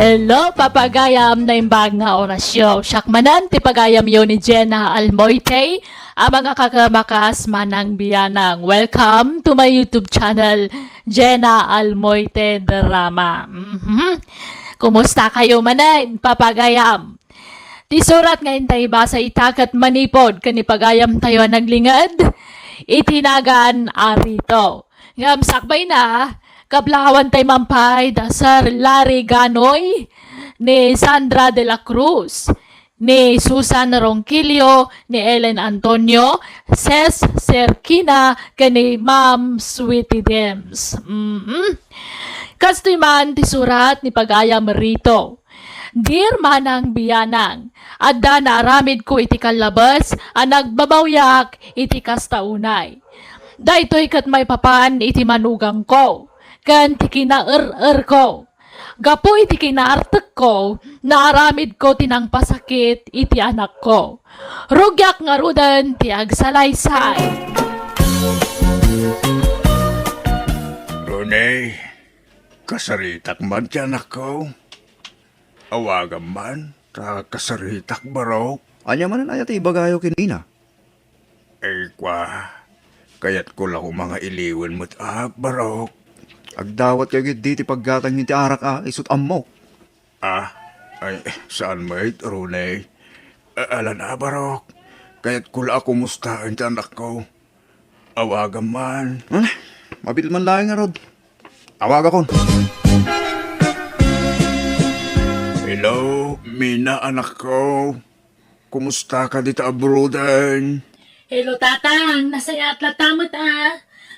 Hello, papagayam na imbag nga orasyon. Syakmanan, ti pagayam yun ni Jenna Almoite, ang mga kakamakas manang biyanang. Welcome to my YouTube channel, Jenna Almoite Drama. Kumusta kayo manan, papagayam? Ti surat ngayon tayo ba sa itakat manipod, kanipagayam tayo naglingad? Itinagan arito. Ngam sakbay na, kablawan tay mampay da Sir Larry Ganoy, ni Sandra de la Cruz, ni Susan Ronquillo, ni Ellen Antonio, Ses Serkina, kani Ma'am Sweetie Dems. Kastoy man ti surat ni pagayam rito. Dear manang biyanang, adda na aramid ko iti kalabas, ang nagbabawyak iti kastaunay. Daytoy kat may papan iti manugang ko, kan ti kinaer ko. Gapo iti kinaartek ko, naaramid ko tinang pasakit iti anak ko. Rugyak nga rudan ti agsalaysay. Ronay, kasaritak man tiyan ako. Awagan man, ta kasaritak barok. Anya man na ayat ibagayo kinina. Ay kwa, kaya't ko lang mga iliwan mo't barok. Agdawat kayo di ti paggatang ti arak isut ammo. Ay, saan mait, Ronay? Ala na barok, kaya't ko lang kumustaan tiyan ako. Awagan man. Mabil man lang nga rod. Awag ako. Hello, Mina anak ko. Kumusta ka dito abroadan? Hello tatang, nasaya at latamot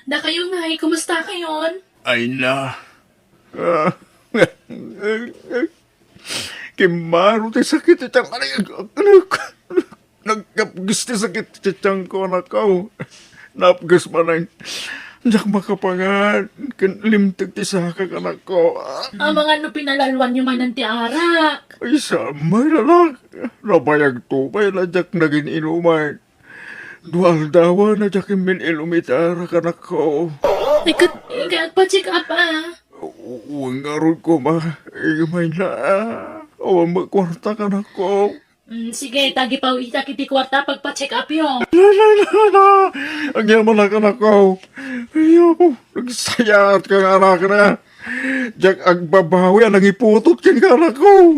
Da kayo nga, kumusta kayon? Ay na. Kimaro tayo sakit itang nagkapgis tayo sakit itang ko anak ko. Napgas man ang jak makapangan. Limtag ti sakak anak ko. Ang mga pinalalwan nyo man ng tiarak. Ay samay lalak. Nabayag tupay na jak naging inuman. Dual dawa na jak imin ilumitarak anak ko. Ikat pa check up Uwang nga ko ma. May na. Uwang magkwarta ka na ko. Sige, tagi pa uita kiti kwarta pagpa-check up yun. La. Ang yaman na ka na ko. Ayaw, nagsayat ka nga anak na. Diyak agbabawi ang iputot ka nga anak ko.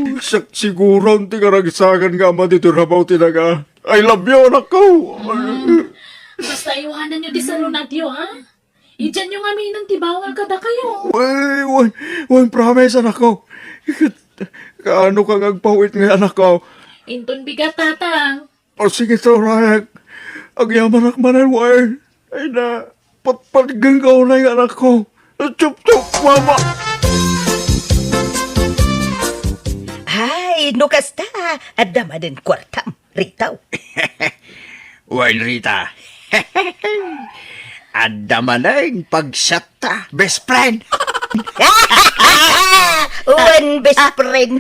Siguro ang tingaragsagan nga ma dito rabaw tinaga. I love you anak ko. Basta iwanan nyo di sa lunadyo, ha? Idyan nyo nga minang tibawal kada kayo. Uy, promise anak ko. Kaano kang agpawit nga anak ko? Inton bigat tatang. O sige to, Rayak. Ang yamanak manan, Wayne. Ay na, patpatgang ka na yung anak ko. Chup, mama. Ay, no kasta. Adama din kwartam. Ritaw. Wayne, Rita. Adama na yung pagsata. Best friend. Uwan best friend.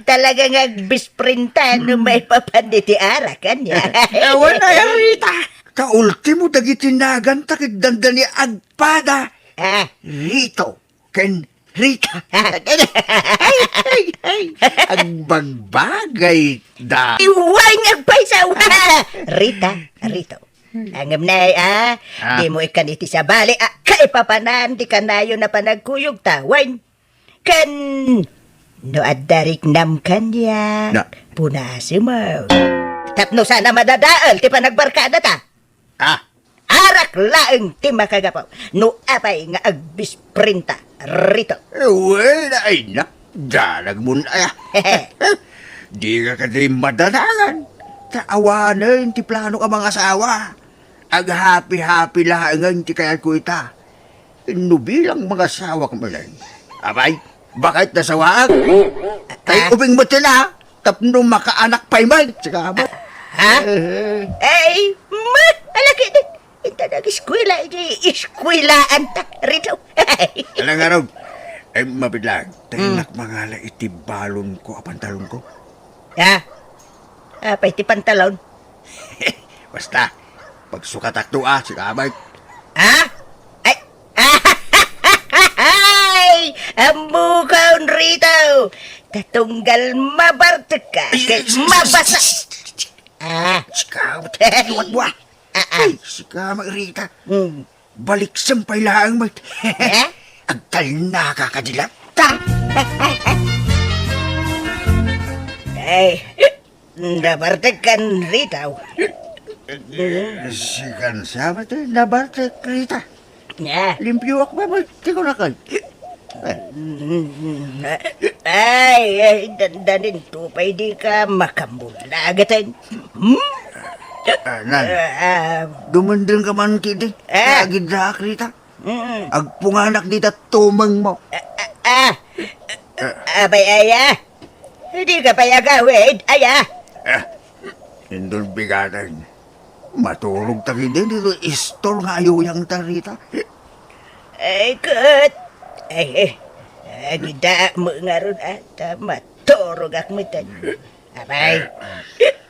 Talaga nga best friend ta no may papanditi arakan niya. Ewan na yan, Rita. Ka-ultimo dagitinagan takit dandani agpada. Rito, ken Rita. Ang bagbagay da. Iway nga paysa. Rita, Rito. Angam na di mo ikaniti sa bali. Kaipapanan, di ka na yun na panagkuyog tawan. Kan, no adarik nam kanya. Na. Punasi mo. Tapno sana madadaal, ti panagbarkada ta. Arak laeng ti makagapaw. No apay nga agbisprinta. Rito. Well, ay na. Dalag mo na. Di ka kasi madalangan. Taawanan, ti plano ka mga asawa. Ag happy lang ti kaya ko ita. No bilang mga asawa ka malan. Abay, bakit nasawag? Ay, ubing mo tila. Tapno makaanak pa iman. Saka ba? Ay, alaki din. Ita nag-eskwela, iskwelaan ta. Rito. Alang araw. Ay, mabidlag. Tayo mangala iti balon ko, pantalon ko. Apay ti pantalon. Basta, pagsukatak to sika abay. Ay, ambukaw rito. tatunggal mabarte ka, kay mabasa. Sika, matiwat mo Ay, sika, Rita. Balik sampay lang, mat. Agtal na kakadilat. Ay, nabarte kan Rita. Sikan sama to, nabarte, Rita. Limpyo ako ba, mati ko na kan. Ay, dandanin tupay di ka makambulagatan. Nan, dumandang ka man kiti. Agid na, Rita. Agpunganak dita tumang mo. Abay, aya. Hindi ka pa yagawid, aya. Indon bigatan. Matulog tayo din dito. Istol nga yung tarita. Ay, kat. Ay, agida mo nga ron at maturog ak mitan. Abay,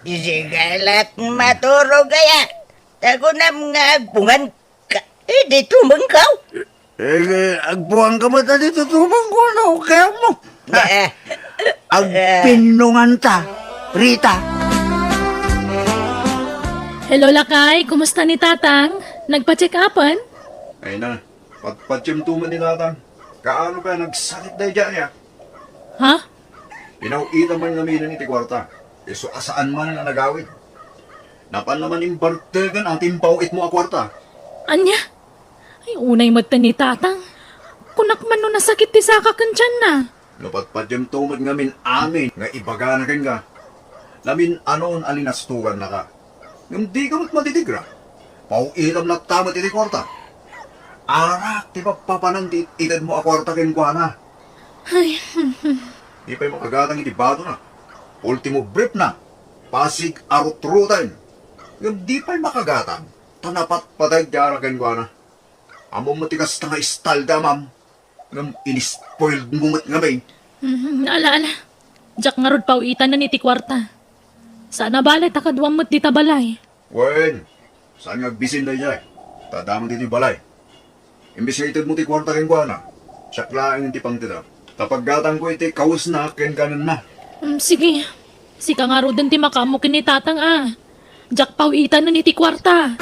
isigalat maturog kaya. Tago na mga agpungan ka. Di tumangkaw. Agbuang ka mata dito tumang ko na kaya mo. Agpinungan ta, Rita. Hello, Lakay. Kumusta ni Tatang? Nagpa-check upan? Ay na, patpatyam tuman ni tatang. Kaano pa nagsakit na dyan ya? Ha? Pinauita man namin ni Tikwarta. Iso asaan man na nagawid. Napan naman yung bartegan ang timpawit mo a kwarta. Anya? Ay, unay mata ni Tatang. Kunak man no nasakit ti saka kan tiyan na. Napatpatyam tuman ngamin amin nga ibaga na ka. Lamin anon alinastugan na ka. Yung di ka matitigra. Pauitam na tama ti Tikwarta. Arak, ti papapanan ti itad mo a kwarta ken kwa na. Ay, Di pa'y makagatang itibado na. Ultimo brief na. Pasig arut-rutan. Yung di pa'y makagatang. Tanapat patay diyara kan na. Amo matikas na nga istalda, ma'am. Ngam inispoiled mumit nga may. ala. Jack nga rod pauitan na ni ti kwarta. Sana balay takadwang mo't di tabalay. Wen, saan nga bisin na niya? Tadamang dito yung balay. Imbis nga itad mo ti kwarta kan na. Siyaklain yung tipang tita. Tapag gatang ko iti kaus na ken kanan na. Sige. Sika nga rod ti makamo kini Tatang Jack pauitan na ni ti kwarta.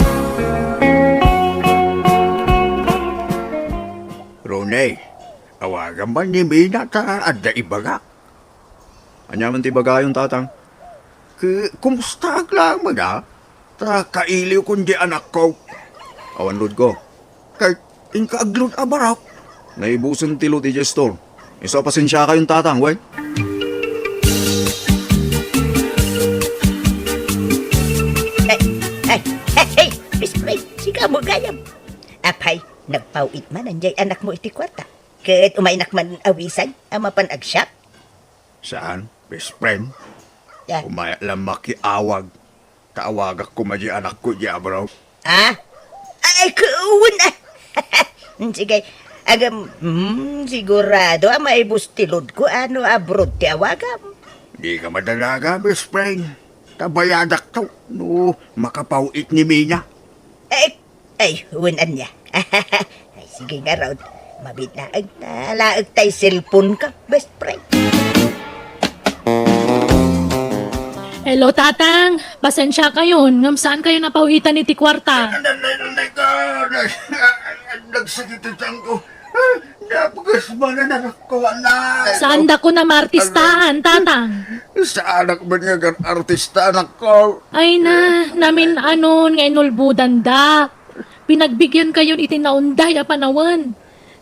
Ronay, awagan ba ni Mina ta adda ibaga? Anya man ti bagayong tatang. Kumusta aglang mo na? Ta kailiw kundi anak ko. Awan lod ko. Kay inkaaglod abarak. Naibusan ti lod iti store. Isa pasensya kayong tatang, wey. Ay, Bismay, sika mo gayam. Apay, nagpauit man anjay anak mo iti kwarta. Ket umainak man awisan, amapan agsyap. Saan? Best friend? Yan. Umaya lang makiawag. Kaawagak ko maji anak ko di abraw. Ay, kuwan Sige, agam, sigurado maibus tilod ko ano abroad ti awagam. Di ka madalaga, best friend. Tabayadak to. No, makapauit ni Mina. Ay, huwanan niya. Ay, sige nga raw. Mabitlaag na laag tay cellphone ka, best friend. Hello, Tatang. Pasensya kayo. Ngam saan kayo napauitan ni ti kwarta? Nagsakit ang ko. Napagas mo na nakakuha na. Saan da ko na martistahan, Tatang? Sa anak ba niya gan artista anak ko? Ay na, namin anon nga inulbudan da. Pinagbigyan kayo itinaunday a panawan.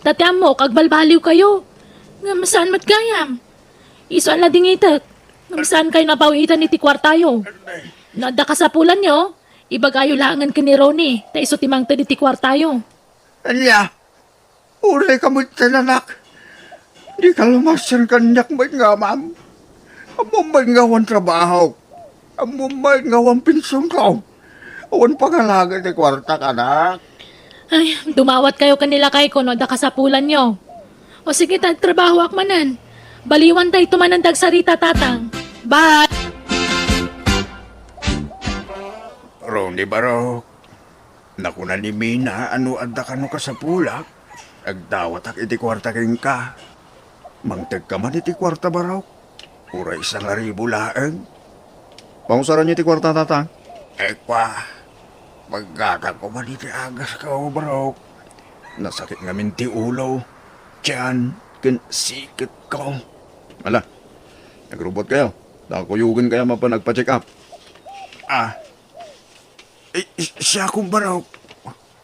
Tatyam mo, kagbalbaliw kayo. Ngam saan mat gayam? Iso ala dingitek. Ngam saan kayo napauitan ni ti kwartayo? Nada kasapulan nyo, ibagayo langan ka ni Ronnie, ta iso timang ta ni ti kwartayo. Anya, ulay ka mo tinanak. Di ka lumasyan kanyak ba nga, ma'am? Amo may ngawan trabaho. Amo may ngawan pinsyon ka. Awan pangalaga ni kwarta ka na. Ay, dumawat kayo kanila kay ko, no, da kasapulan nyo. O sige, trabaho akmanan. Baliwan tayo tumanandag sa Rita, Tatang. Bye! Ronnie Barok, nakuna ni Mina, ano anda ka no ka sa pulak? Agdawat ak iti kwarta king ka. Mangtag ka man iti kwarta Barok. Ura isang aribo laeng. Pangusaran niyo ti kwarta, tatang. Ekwa, pagkata ko man iti agas ka, bro. Nasakit nga minti ulo. Tiyan, kin sikit ko. Ala, nagrobot kayo. Nakuyugin kaya mapanagpa-check up. Siya kong bro.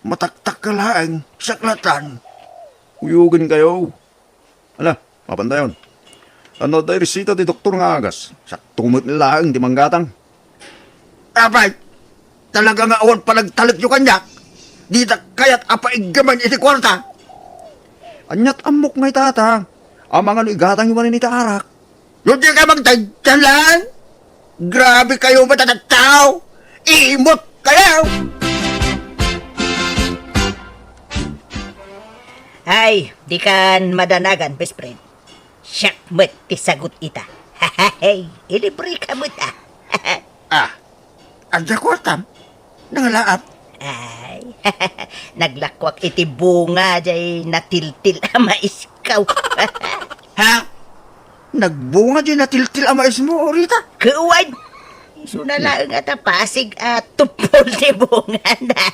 Mataktak ka laeng, saklatan. Uyugin kayo. Ala, mapandayon. Ano tayo resita ti doktor nga agas? Sa tumot nila ang di manggatang. Abay, talaga nga awan pa nagtalik yung kanya. Di na kaya't apaigaman iti kwarta. Anyat amok ngay tatang. Amang ano igatang yung ni arak. Yung di ka magtagdalan. Grabe kayo matatataw. Imot kayo. Ay, di kan madanagan, best friend. Siyak mo't ti sagot ita. Hey, ilibre ka mo't Anda kwartam. Nangalaap. Ay, naglakwak iti bunga jay natiltil ama iskaw. Ha? Nagbunga din na tiltil ang mais mo, Rita. Kuwan! Sunalaang at pasig at tupol ti bunga na.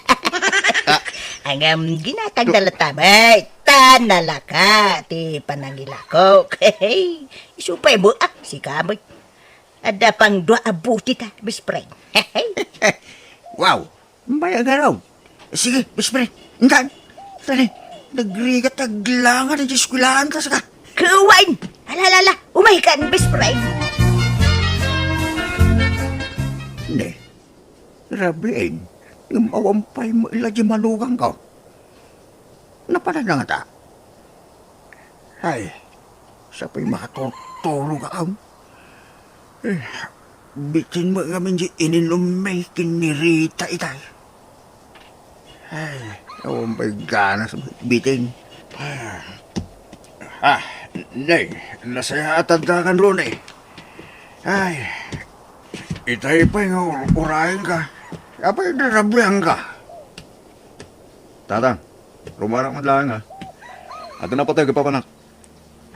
Ang ginatag dalatamay, tanalaka ti panangilako. Hey, isupay mo si kamoy. Ada pang dua abuti ta, best friend. Hey. Wow, may agaraw. Sige, best friend. Ingan. Tali, nagrigat aglangan ng diskulaan ka sa ka. Kuwan! Alalala, umahikan, best friend. Hindi. Rabiin, yung mawampay mo ila di malugang ka. Napanan na nga ta. Ay, sa pa'y makatutulog ka. Bitin mo kami di ininumay kinirita itay. Ay, mawampay gana sa bitin. Nay, nasaya atanda ron eh. Ay, itay pa yung urahin ka. Apay narabihan ka. Tatang, rumarang madlang ha. At na patay ka papanak.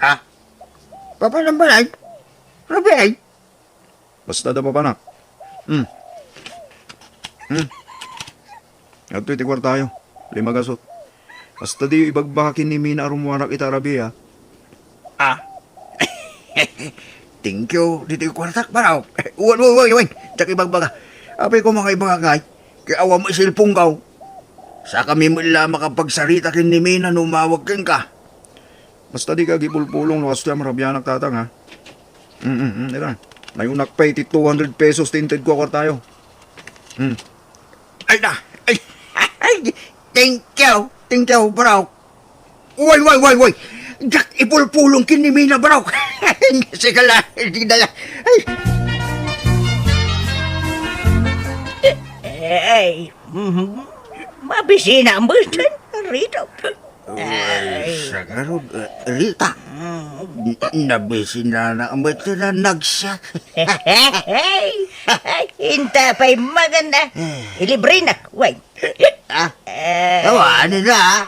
Ha? Papanambalay? Rabihan? Basta da papanak. At iti kwartayo. 5 gasot. Basta di ibagbakin ni Mina arumwarak itarabi ha. Thank you. Dito yung kwartak paraw. Uwan. Tsak ibagbaga. Apay ko mga ibagagay. Kaya awa mo isilpong ka. Sa kami mo ila makapagsarita kin ni Mina numawag kin ka. Basta di ka gipulpulong no asya marabyanak tatang ha. Ira. Nayunak pa iti 200 pesos tinted ko kwartayo. Ay na. Ay. Thank you, paraw. Uwan. Jak ipulpulong kin ni Mina, paraw. Sige lang. Hindi na lang. Ay. Ay, mabisina mo dyan, Rito. Ay, sagarog, Rita. Nabisi na ang ba't na nagsak. Hey, hinta pa'y maganda. Ilibre na, way. Tawanin na.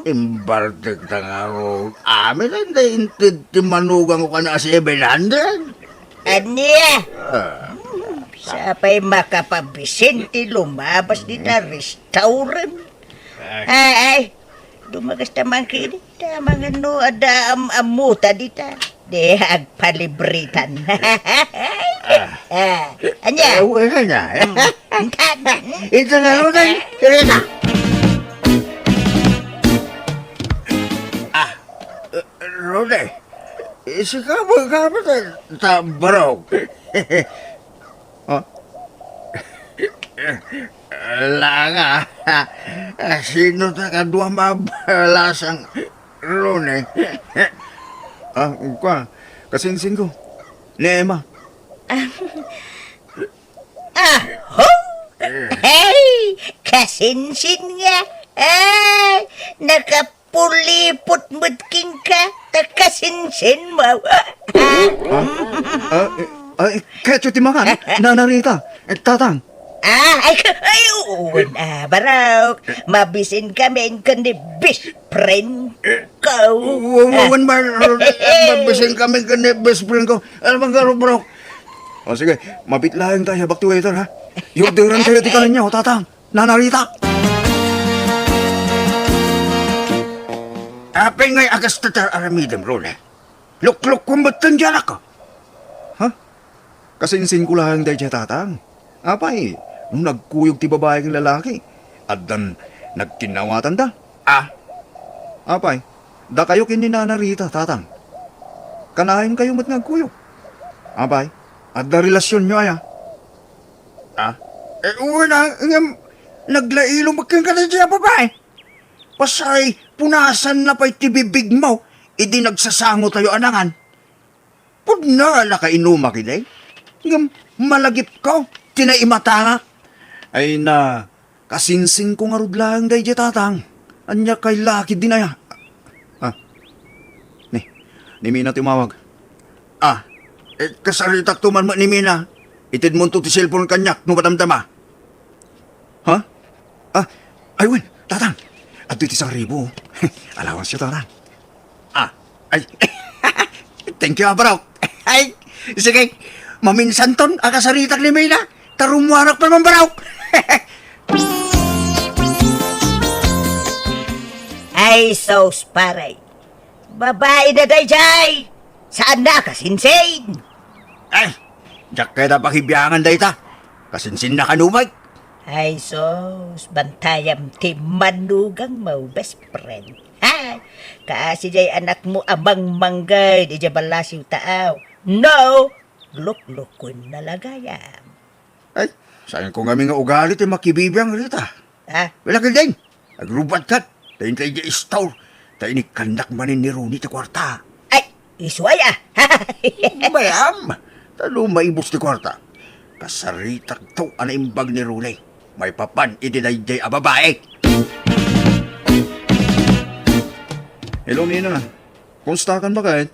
Imbartek na nga ro. Amin ang naintid timanugang ko ka na 700. Aniya? Sa pa'y makapabisin ti lumabas di na restaurant. Ay, dumagas naman kini. Tamang ano, ada amuta di ta. Di agpalibritan. Anya? Wala na. Ito na ro na. Rita. Rode, isi ka mo sa barog. Langa, sino na kadwa mabalasang Rone? Kwa, kasinsin ko. Ni Emma. Hey, kasinsin nga. Ay, nakapulipot mo't king ka. Kasinsin mo. Ketso timangan. Nanarita. Tatang. Uwan, baraw. Mabisin kami kundi best friend ko. ikaw. Wawan man, mabising kami ka ni best friend ko. Ano bang garo, bro? O sige, mabitlahan tayo, back to waiter, ha? Yung diran tayo, tikalan niyo, tatang. Nanarita. Apay ngay agas tatar aramidam, Rone. Lukluk kumbatan dyan ako. Ha? Kasinsin ko lang dahil siya tatang. Apay, nung nagkuyog ti babae ng lalaki, at dan nagkinawatan da. Ah, Apay, da kayo kini nanarita, tatang. Kanahin kayo mat nagkuyog. Apay, at da relasyon nyo ay wala, naglailong magkang ka na dyan, babae. Pasay, punasan na pa'y tibibig mo, idi nagsasango tayo anangan. Pudna na ka inuma kiday. Ngam, malagip ko, tinaimata nga. Ay na, kasinsin ko nga rudlang day di tatang. Anya kay laki din ay. Ni Mina tumawag. Kasaritak tuman mo ni Mina. Itid mo to ti cellphone kanyak, nung matamtama. Ha? Ayun, tatang. At iti isang ribo. Alawan siya, tatang. Ay, thank you, bro. Ay, sige, maminsan ton, akasaritak ni Mina. Tarumuarak pa man, bro. Ay, sos paray. Babae na day, Jay. Saan na kasinsin? Ay, jak kaya na pakibiyangan day ta. Kasinsin na kanumay. Ay, sos, bantayam ti manugang mo, best friend. Ha? Kasi jay anak mo amang manggay, di jay balasiw taaw. No, luklukon na lagayam. Ay, sayang ko nga nga ugali ti makibibiyang rita. Ha? Wala ka din. Agrubat ka. Tayo tayo di store. Tayo ni kandak manin ni Rooney ti kwarta. Ay, isway ah. Bayam. Talo maibos ti kwarta. Kasaritak to ana imbag ni Rooney. May papan idinayday a babae. Hello, Mina. Kumusta kan ba kahit?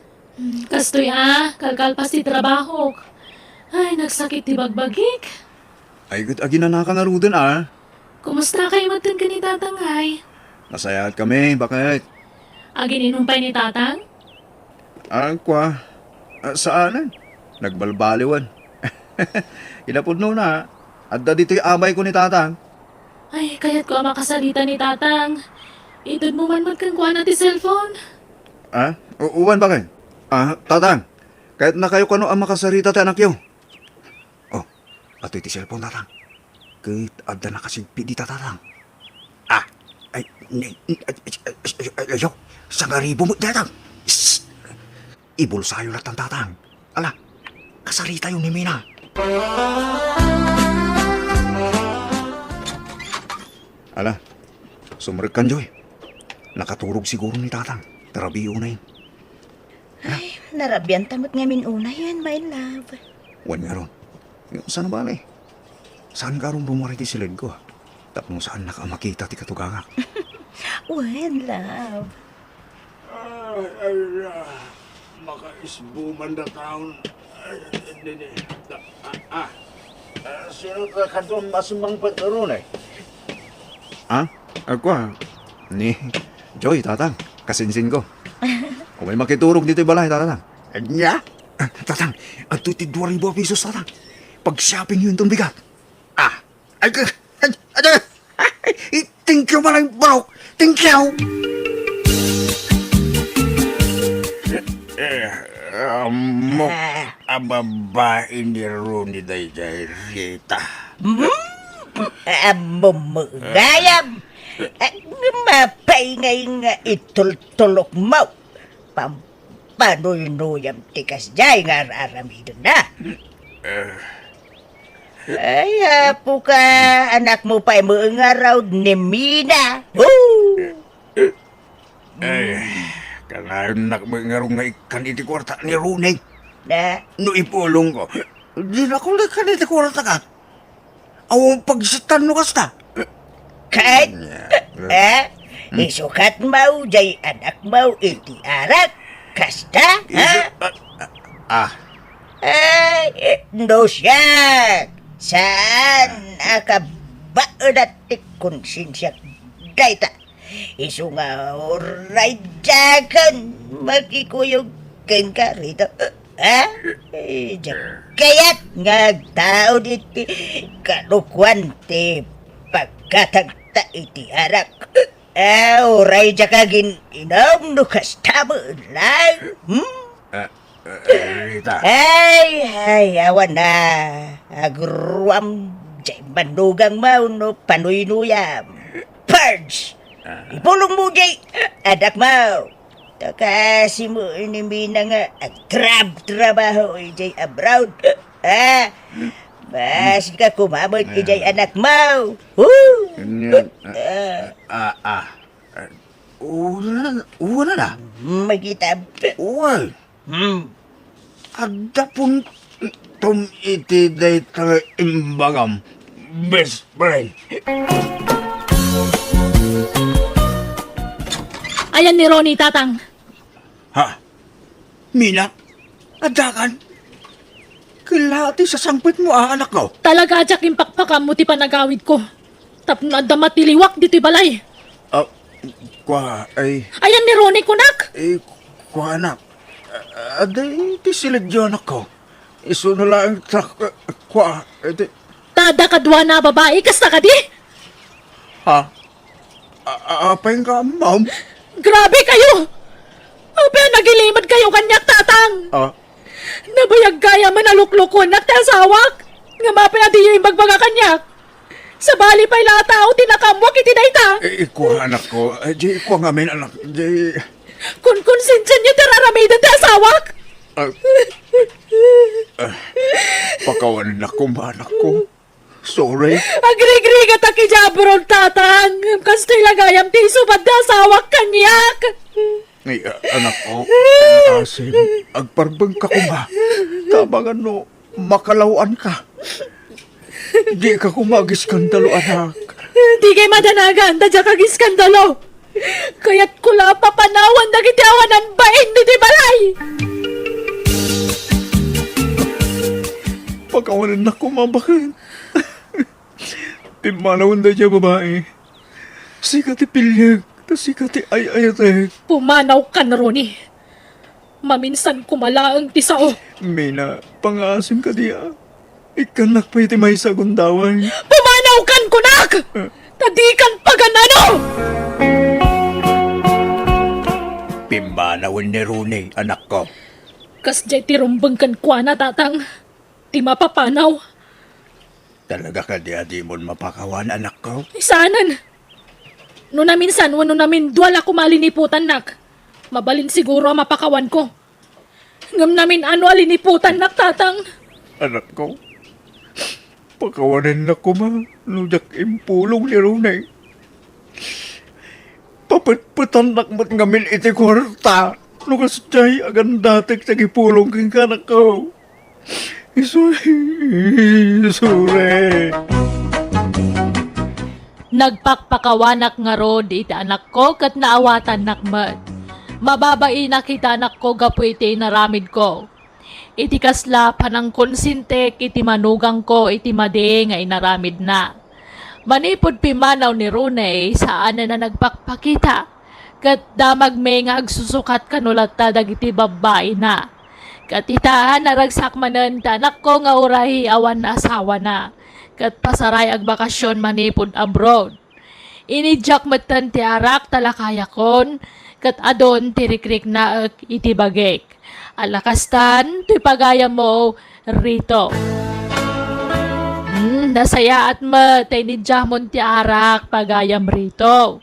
Kastoy kalkalpas ti trabaho. Ay, nagsakit ti bagbagik. Ay, good aginana ka nga rudin Kumusta kayo matan ka ni tatang ay? Nasayat kami, bakit? Agin inumpay ni tatang? Kwa? Saanan? Nagbalbaliwan. Inapod no na. At da dito'y amay ko ni tatang. Ay, kaya't ko makasalita ni tatang. Itod mo man magkangkuha na ti cellphone. Uwan bakit? Tatang. Kahit na kayo kano ang makasarita ti anak yo. Oh, ato iti cellphone tatang. Kahit adda na kasigpi di tatang. Ayaw, sangaribo mo datang. Ibulsayo lang ang tatang. Ala, kasarita yun ni Mina. Ala, sumrek kan Joy. Nakaturog siguro ni tatang. Tarabiyo na yun. Ay, narabyan tamot ngamin una yan, my love. Wan nga ron. Saan ba eh? Saan ka ron bumari ti silid ko? Tapos saan nakamakita ti katugangak? When, love? Maka-isbuman na taon. Sino ka katong masumang pagkaroon eh? Ako ni Joy, tatang. Kasinsin ko. Kung may makiturog dito'y balay, tatang. Nya? Tatang, at ito'y 2,000 pesos, tatang. Pag-shopping yun itong bigat. Thank you malang bro. Thank you. Mo, ang babae ni Rooney day day Rita. Gayam! Mapay ngay nga itultulok mo. Pampanoy-noyam tikas jay nga aramidon na. Ay, hapo ka, anak mo pa mo nga raw ni Mina. Kanayon nakmangarong nga ikan iti kwarta ni Rooney. Na, No ipulong ko. Di na ko ikan iti kwarta ka. Awang pagsitan no kasta. kahit, isukat mo, jay anak mo, iti arat. Kasta, ha? Ay, no siya. Saan akabaan at konsensya dayta? Isu nga oray jagan makikuyog ken ka rito. Ha? Kayat nga tao diti kalukwan ti pagkatagta iti arak. Oray jakagin inom nukas tamo lang. Rita. Ay, awan na. Agruam, jay manugang mauno, panuyinuyam. Purge! Ipulong mo, jay, adak mo. Takasi mo inimina nga, trabaho, jay abroad. Bas ka kumamot, jay anak mo. Woo! Una na. Magita. Uy. Ada pun tom iti day taga imbagam best friend. Ayan ni Ronnie, tatang. Ha? Mina? Adakan? Kilati sa sangpit mo anak ko. Talaga ajak impakpakam mo ti panagawid ko. Tapno adamat tiliwak dito'y balay. Kwa ay Ayan ni Ronnie, kunak. kwa anak. Aday ti silidyo anak ko. Iso na lang kwa edi. Tada kadwa na babae, kasta ka di. Ha? Apay ka ma'am? Grabe kayo. Ope, nagilimad kayo kanyak, tatang. Nabayag kaya manaluklukon at tasawak. Nga mapinadi yung magbaga kanyak. Sa bali pa'y latao, tinakamwak itinayta. Kwa anak ko. Di kwa ngamin anak. Di. Kung sinsan niyo tararamidan tasawak. Pakawan na ko anak ko. Sorry. Agrig-rig at akijabron, tatang. Kasto'y lagayam ti subad tasawak kanyak. Ay, anak ko, asim, agparbang ka ko ba? Tabangan no, makalawaan ka. Di ka kumagiskandalo, anak. Di kay madanagan, tadya kagiskandalo. Kaya't kula papanawan na kitiawan ng bain ni di balay. Pagkawanan na ko, mabakan. Timanawan na dyan, babae. Sikati pilyag, sikati ay-ayatek. Pumanaw ka na, Ronnie. Maminsan kumalaang tisao. Mina, pangasim ka diya. Ikanak pa iti may sagundawan. Pumanaw kan kunak! Tadikan paganano! Pimbanawan ni Rune, anak ko. Kas jay tirumbang kan kwa na, tatang. Di mapapanaw. Talaga ka diya di mo mapakawan, anak ko. Isanan. No naminsan, wano namin duwala ko maliniputan, nak. Mabalin siguro ang mapakawan ko. Ngam namin ano aliniputan, nak, tatang. Anak ko, pakawanan na ko ma, nujak impulong ni Runay. Papatpatan nakmat ngamin iti kwarta, nukas jay agandatek sa gipulong king kanak ko. Isure. Nagpakpakawanak nga rod iti anak ko kat naawatan nakmat. Mababai nakita anak ko gapu iti naramid ko. Iti kasla panang konsintek iti manugang ko iti made nga inaramid na. Manipod pimanaw ni Rune saan na nagpakpakita. Kat damag may nga agsusukat kanulat ta dagiti babae na. Kat itahan naragsak manan anak ko nga urahi awan na asawa na. Kat pasaray ag bakasyon manipod abroad. Inidyak matan ti arak talakayakon. Kat adon tirikrik na iti bagek. Alakastan, ti pagaya mo rito. Nasaya at tinidjamon ti arak pagayam rito.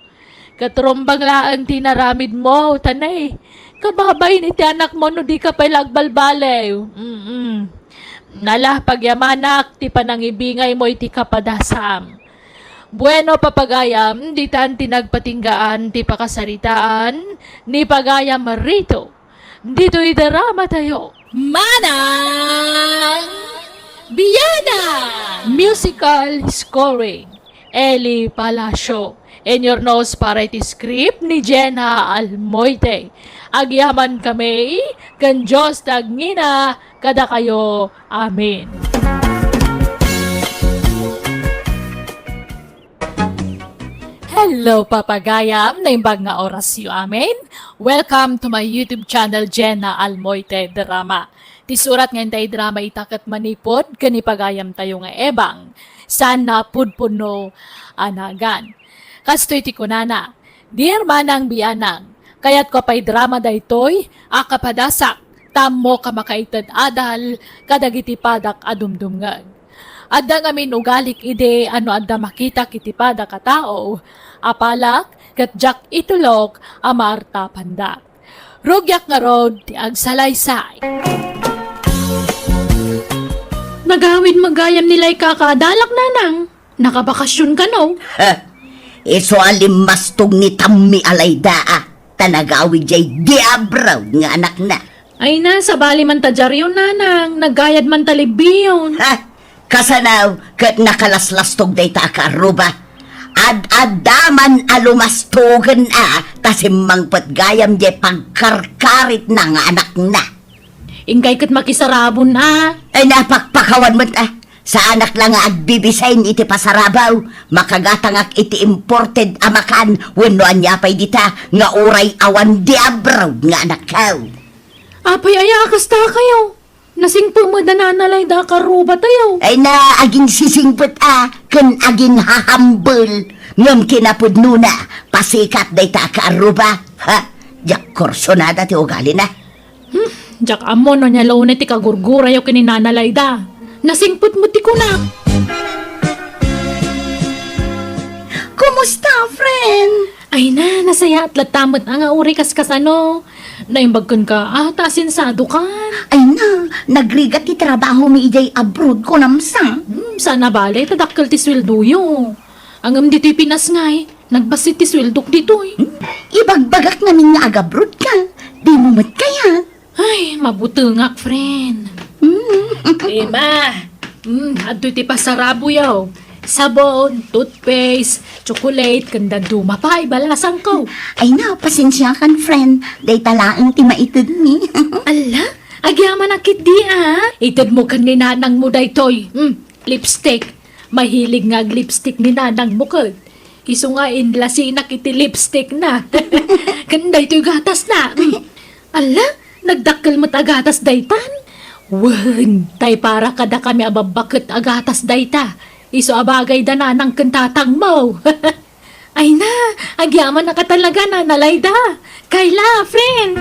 Katrumbang laang tinaramid mo, tanay. Kababay ni ti anak mo no di ka pa lagbalbalay. Nalah pagyamanak, ti panangibingay mo iti kapadasam. Bueno papagayam, di tan tinagpatinggaan, ti pakasaritaan, ni pagayam rito. Dito idarama tayo. Manang Biyana! Musical scoring, Eli Palacio. In your nose para iti script ni Jenna Almoite. Agyaman kami, kan Diyos tagngina, kada kayo. Amen. Hello, papagayam, naimbag nga oras yu amin. Welcome to my YouTube channel, Jenna Almoite Drama. Tisurat nga tay drama itakat manipod, kanipagayam tayo nga ebang. Sana pudpuno anagan. Kastoy ti kunana, dear manang biyanang, kayat ko pa'y drama daytoy, akapadasak, tammo ka makaitad adal, kadagiti padak adumdumgan. Adda nga minugalik ide ano adda makita kitipada ka tao, apalak kat jak itulok amarta pandak. Rugyak nga rod ti agsalaysay. Nagawid magayam nila'y kakadalak nanang. Nakabakasyon ka no? Iso alimastog ni Tammi Alaydaa, tanagawid jay diabraw nga anak na. Ay na, sa bali man tadyaryo nanang, nagayad man talibiyon. Kasanaw, kat nakalaslastog day ta akaruba. Ad-adaman alumastogan tasimang patgayam jay pagkarkarit na nga anak na. Ingkay kat makisarabon na. Ay napakpakawan mo sa anak lang nga agbibisayin iti pasarabaw, makagatangak iti imported amakan, wenno anyapay dita, nga uray awan diabraw nga anak kaw. Apay ayakas ta kayo. Nasingpo mo dananalay da karuba tayo. Ay na aging sisingpet kan aging hahambol, ngam kinapudno na, pasikat day ta kaaruba, ha? Jak korsonada ti ugali na. Jak amo no niya launay ti kagurgura yung kininanalay da. Nasingpot mo ti kunak. Kumusta, friend? Ay na, nasaya at latamot ang uri kasano. Naimbagkan ka, tasinsado ka. Ay na, nagrigat ti trabaho mi ijay abroad ko namsa. Sana bale, tadakkel ti sweldo yo. Ang dito'y Pinas ngay, nagbasit ti sweldok dito'y. Ibagbagak namin nga agabroad ka, di mo mat kaya. Ay, mabuti nga, friend. Ma, adoy ti pasarabo yaw. Sabon, toothpaste, chocolate, kanda duma pa, ibalasang ko. Ay na, pasensya kan, friend. Day talaang ti maitid ni. Ala, agyaman ang kit di Itad mo kan ni nanang mo daytoy. Lipstick. Mahilig nga lipstick ni nanang mo kad. Iso nga inlasinak iti lipstick na. Kanday to'y gatas na. Ala, nagdakkel mo't agatas daytan. Wan, tay para kada kami ababakit agatas dayta. Iso abagay da nanang kantatang mo. Ay na, agyaman na ka talaga na nalayda. Kayla, friend.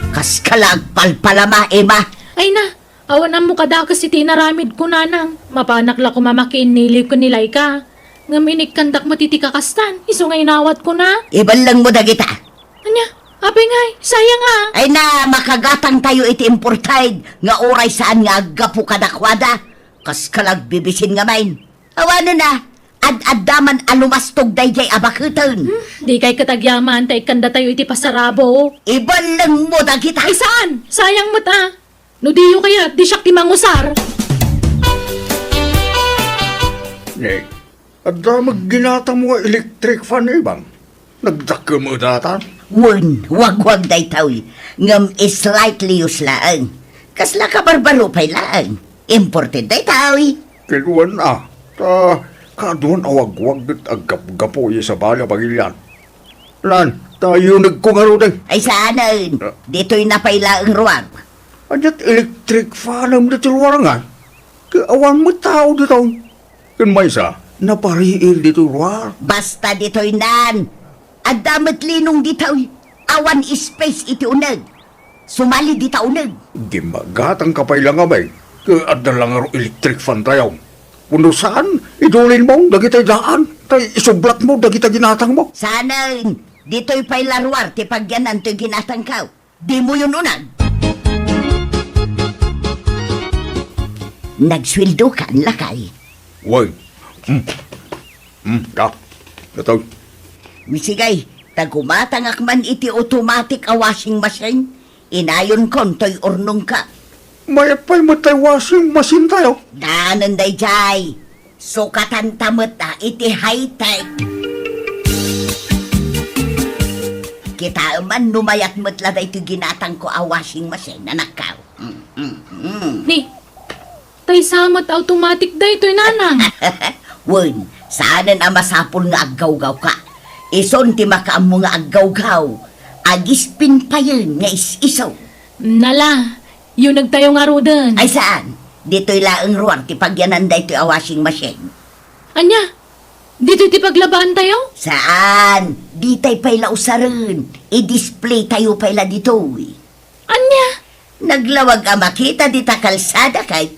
Kas kalag palpalama, Emma. Ay na, awan mo kada kasi tinaramid ko nanang. Mapanakla ko mamakin nilip ko nilay ka. Ngaminig kandak matitikakastan. Iso nga inawat ko na. Iban lang mo dagita. Anya, apay ngay, sayang Ay na, makagatang tayo iti importide. Nga oray saan nga agapu kadakwada. Kas kalag bibisin nga main. Awano na, ad-addaman alumastog day jay abakutan. Di kay katagyaman, tay kanda tayo iti pasarabo. Iban lang mo dagita. Ay saan? Sayang mata. No diyo kaya, di siyak ti mangusar. Nek, adda magginata mo nga electric fan bang? Nagdakkel mo datan? Wag day tawi. Ngam slightly uslaan. Kasla ka barbaro pay laang. Imported day tawi. Kinuan kaduan awag-wag dit agap-gapo sa bala pagilian. Lan, tayo nagkungaro din. Ay saanan. Dito'y napayla ang ruwag. Adyat electric fan ang dito warangan. Awan mo tao dito. Kan may sa, napariil dito ruwag. Basta dito'y nan. Adamat linong dito'y. Awan space iti unag. Sumali dita unag. Gimagatang kapay lang amay. Kaadda lang aro electric fan tayo. Kuno saan, idulin mo, dagitay daan. Tay isublat mo, dagitay ginatang mo. Saanan. Dito'y paylaruar. Tipagyanan to'y ginatang kaw. Di mo yun unag. Nagswildo ka ang lakay. Way. Ito. Misigay, tagumatangak man iti automatic a washing machine. Inayon kon to'y urnong ka. Mayat pa'y matay washing machine tayo. Danan day jay. Sukatan tamot iti high-tech. Kita man numayat mo't laday ito ginatang ko a washing machine na nakaw. Ni, tay samat automatic day to'y nanang. Wen, Saanan ang masapul nga aggaw-gaw ka. Ison ti makaam mo nga aggaw-gaw. Agispin pa yun nga is-isaw. Nala, yung nagtayo nga rodan. Ay saan? Dito'y laang ruwar ti pagyanan da ito'y a washing machine. Anya, dito ti paglabaan tayo? Saan? Ditay payla usaran. I-display tayo payla dito'y. Anya, Naglawag ang makita dita kalsada kahit.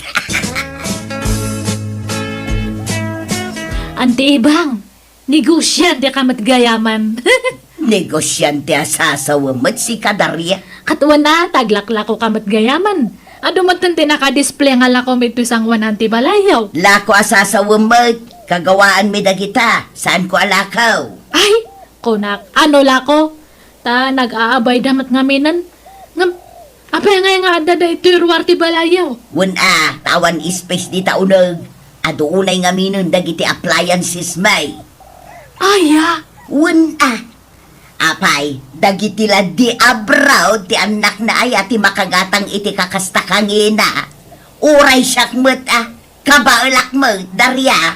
anti ibang, negosyante ka matgayaman. Negosyante asasawamot si Kadarya. Katuan na, taglaklako ka matgayaman. Ado magtanti naka-display nga lako may tusang wananti balayaw. Lako asasawamot. Kagawaan mi dagita. Saan ko alakaw? Ay, kunak, ano lako? Ta, nag-aabay damat ngaminan. Ngam, apay nga adada ito yung ruwarti balayaw. Wuna, tawan space di taunag. Ado unay nga minon dagiti appliances may. Aya, Wuna. Apay, dagiti la di abraw ti anak na ay ati makagatang iti kakastakangina. Uray syakmet kabaulak mo, Darya.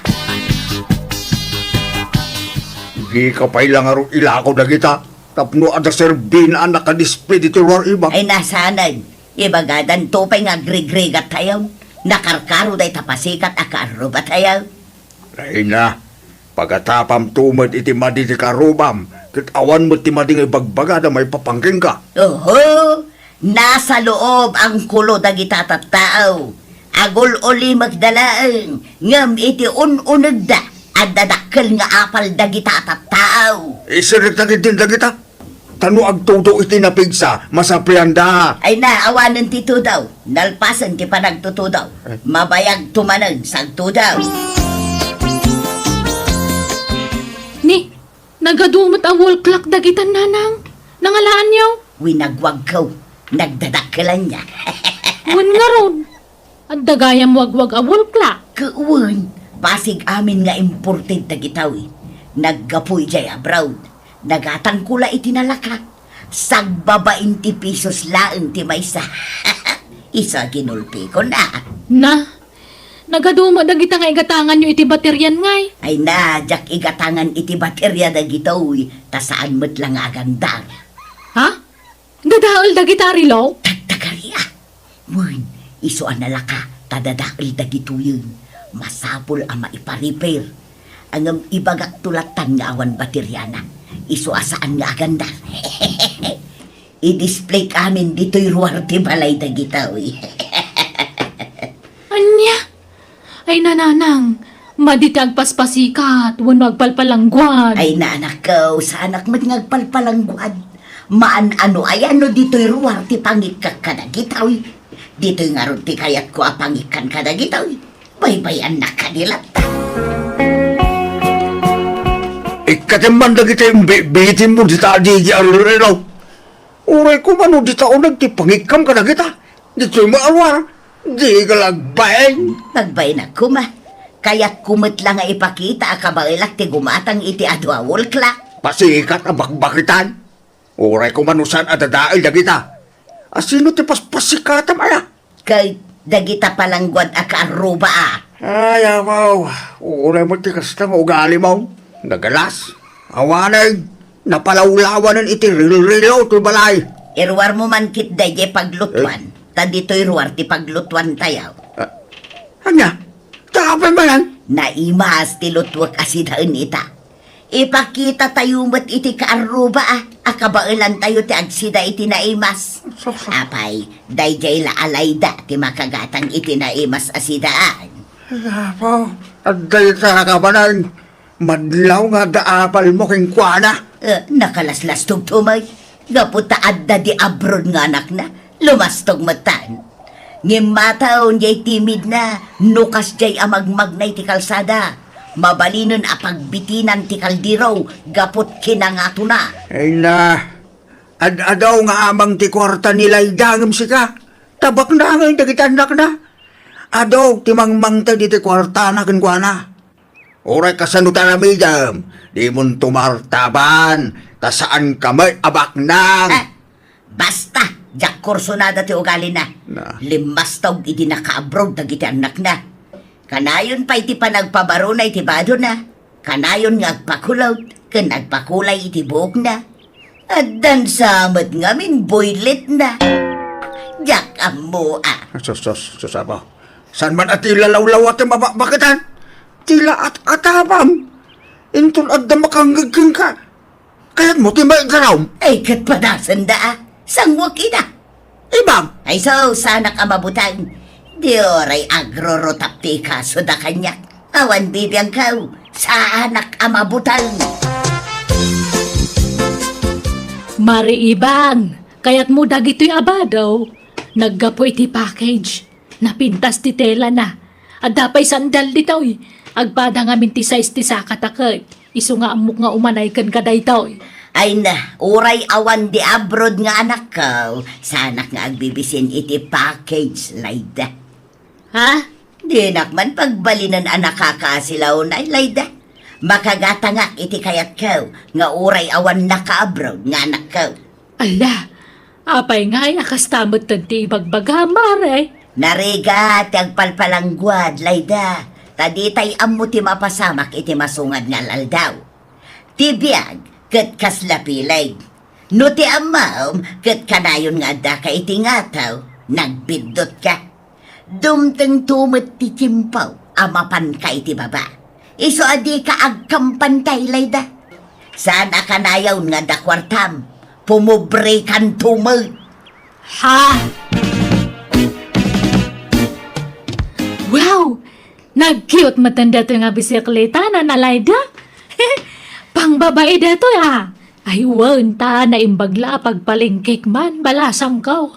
Di ka pa'y lang araw ilako na kita. Tapno ada serbin ang nakadisplay dito war iba. Ay nasanan, ibagadan tupay nga grigrigat tayo. Nakarkaro day tapasikat akaro ba tayo? Ay na, pagkatapam tumad iti madi ti karubam, kitawan mo ti madi nga ibagbaga na may papangking ka. Oho, nasa loob ang kulo dagita tattao. Agol uli magdalaan, ngam iti ununag da, at dadakkel nga apal dagita tattao. Isirik na kitinda kita. Tano agtuto iti napigsa, masaprianda. Ay na, awanan ti daw, nalpasan ti panagtuto daw, mabayag tumanag sagto daw. ni, nagadumot ang wall clock dagitan nanang. Nangalaan niyo? Winagwag ko, nagdadakkelan niya. Wan nga ron. Ang dagayam wag-wag ang wall clock. Kuwan, pasig amin nga imported dagitaw. Naggapoy jay abroad. Nagatang kula itinalaka. Sagbaba 20 pesos laang ti maysa. Isa ginulpi ko na. Na, nagadumot dagita nga igatangan nyo iti bateryan ngay. Ay na, jak igatangan iti baterya dagitaw. Ta saan mo't lang agandar. Ha? Dadaol dagita rilo? Tagtagarya. Mun, iso analaka. Tadadaal dagito yun. Masapol ang maipa-repair. Ang ibagak tulatan nga awan bateryana. Iso asaan nga agandar. I-display kamin dito'y ruwarte balay dagitaw. Anya? Ay nananang, maditag paspasikat, wan magpalpalangguan. Ay naanak ko, sa anak mo't ngagpalpalangguad. Maan ano ay ano dito'y ruwarte pangikak ka dagitaw. Dito'y nga ron ti kayat ko apangikan ka dagitaw. Baybayan na kanilat. Ikatiman na kita yung bitin mo di taadigi arurelaw. Uray ko mano di tao nagtipangikam ka na kita. Dito yung maalwar. Di ka lagbain. Pagbayin ako ma. Kaya't kumot lang nga ipakita akabailak ti gumatang iti adwawol klak. Pasikat ang bakbakitan. Uray ko manusan at dadail na kita. Asino ti paspasikatam aya? Kay dagita palangguad akaruba Ay, amaw. Uray mo ti kasta nga ugali mo. Nagalas. Awanay. Napalawlawanan iti rilrilaw ti balay. Irwar mo man kit daye paglutuan. Ta dito'y ruwar ti paglutuan tayaw. Anya? Tapay ba yan? Naimas ti lutwak asidaan ita. Ipakita tayo mo't iti kaaruba akabailan tayo ti agsida iti naimas. Apay, dayjay la alayda ti makagatang iti naimas asidaan. Apo, at dahil sa kabanan, madlaw nga daapal mo king kuana. Nakalaslas tugtumay. Gaputa adda di abroad nga anak na. Lumastog matan. Ngimataon jay timid na. Nukas jay amagmagnay ti kalsada. Mabalinon apagbitinan ti kaldiraw. Gaput kinangato na. Ay na, ad-adaw nga amang ti kwarta nila idangam sika. Tabak na nga yung dagitanak na. Adaw, timangmang ta di ti kwarta na kin kuana. Oray kasanutan na midam, di mon tumartaban, ta saan kamay abak nang. Basta, jak kursonada ti ugali na. Na. Limastog iti naka-abroad dagiti anak na. Kanayon pa iti panagpabaro na iti bado na. Kanayon nga agpakulot, kan agpakulay iti buhok na. At dan samad ngamin boylet na. Jak amo Susaba. San man at ilalawlaw at mabakitan? Tila at atabam. Intun at damakangagking ka. Kaya't mo timay garaw. Ay katpadasan da sangwak ina. Ibang. Ay so, sana ka mabutang. Di oray agrorotapti ka so da kanyak. Awan bibiyang kau sa anak amabutang. Mari ibang, kaya't mo dagito'y abadaw. Naggapo iti package. Napintas ti tela na. At dapay sandal dito'y. Agpada nga minti size ti sakatakay. Iso nga amok nga umanay kan kaday to'y. Ay na, uray awan di abroad nga anak ko. Sanak nga agbibisin iti package, Layda. Ha? Di nakman pagbalinan anak kakasilaw na, Layda. Makagatangak iti kayat ko, nga uray awan naka-abroad nga anak ko. Ala, apay nga ay akastamot tanti ibagbaga, mare. Nariga, tagpalpalangguad, Layda. Taditay amo ti mapasamak iti masungad nga laldaw. Tibiyag, kat kaslapilay. No ti amam, kat kanayon nga da ka iti ngataw, nagbidot ka. Dumteng tumot ti timpaw, amapan ka iti baba. Iso adi ka agkampantay, Layda. Sana kanayaw nga da kwartam, pumubre kan tumot. Ha? Wow! Nag-cute matanda to nga bisikleta na nalayda. Pang babae dato ya. Ay, ta na imbagla pagpalingkik man, balasam ko.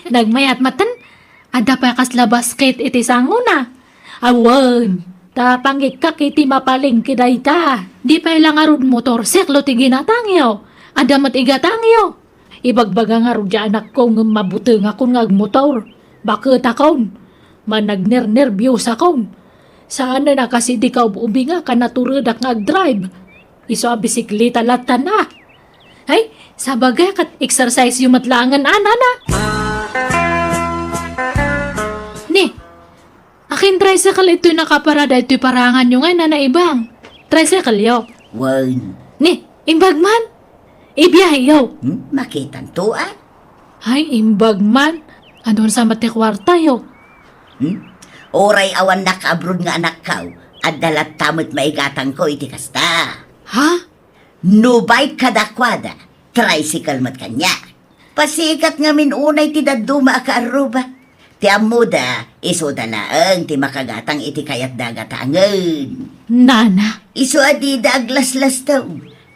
Nagmayat matan, ada pa kasla basket iti sanguna. Awan, ta pangikak iti mapalingki day ta. Di pa ilang arud motorsiklo ti ginatangyo. Ada mat igatangyo. Ibagbaga nga rud anak ko ng mabuteng akong ngagmotor. Bakit akon? Managner-nervyos akon. Saan na kasi di ka ubi nga ka naturudak nga drive. Iso a bisikleta latan na. Ay, sabagay kat exercise yung matlangan na. Ni, akin tricycle ito nakaparada ito'y parangan nyo nga na naibang. Tricycle yo. Wan, Ni, imbag man. Ibiyahe yo. makitan to ah. Ay, imbag man. Andun sa matikwarta yo. Oray awan naka-abroad nga anak ko, at dalat tamot maigatang ko iti kasta. Ha? Nubay kadakwada, tricycle mat kanya. Pasikat nga minunay ti daduma ka aruba. Ti amuda, iso dalaang ti makagatang iti kayat dagatangan. Nana. Iso adi da aglaslas daw.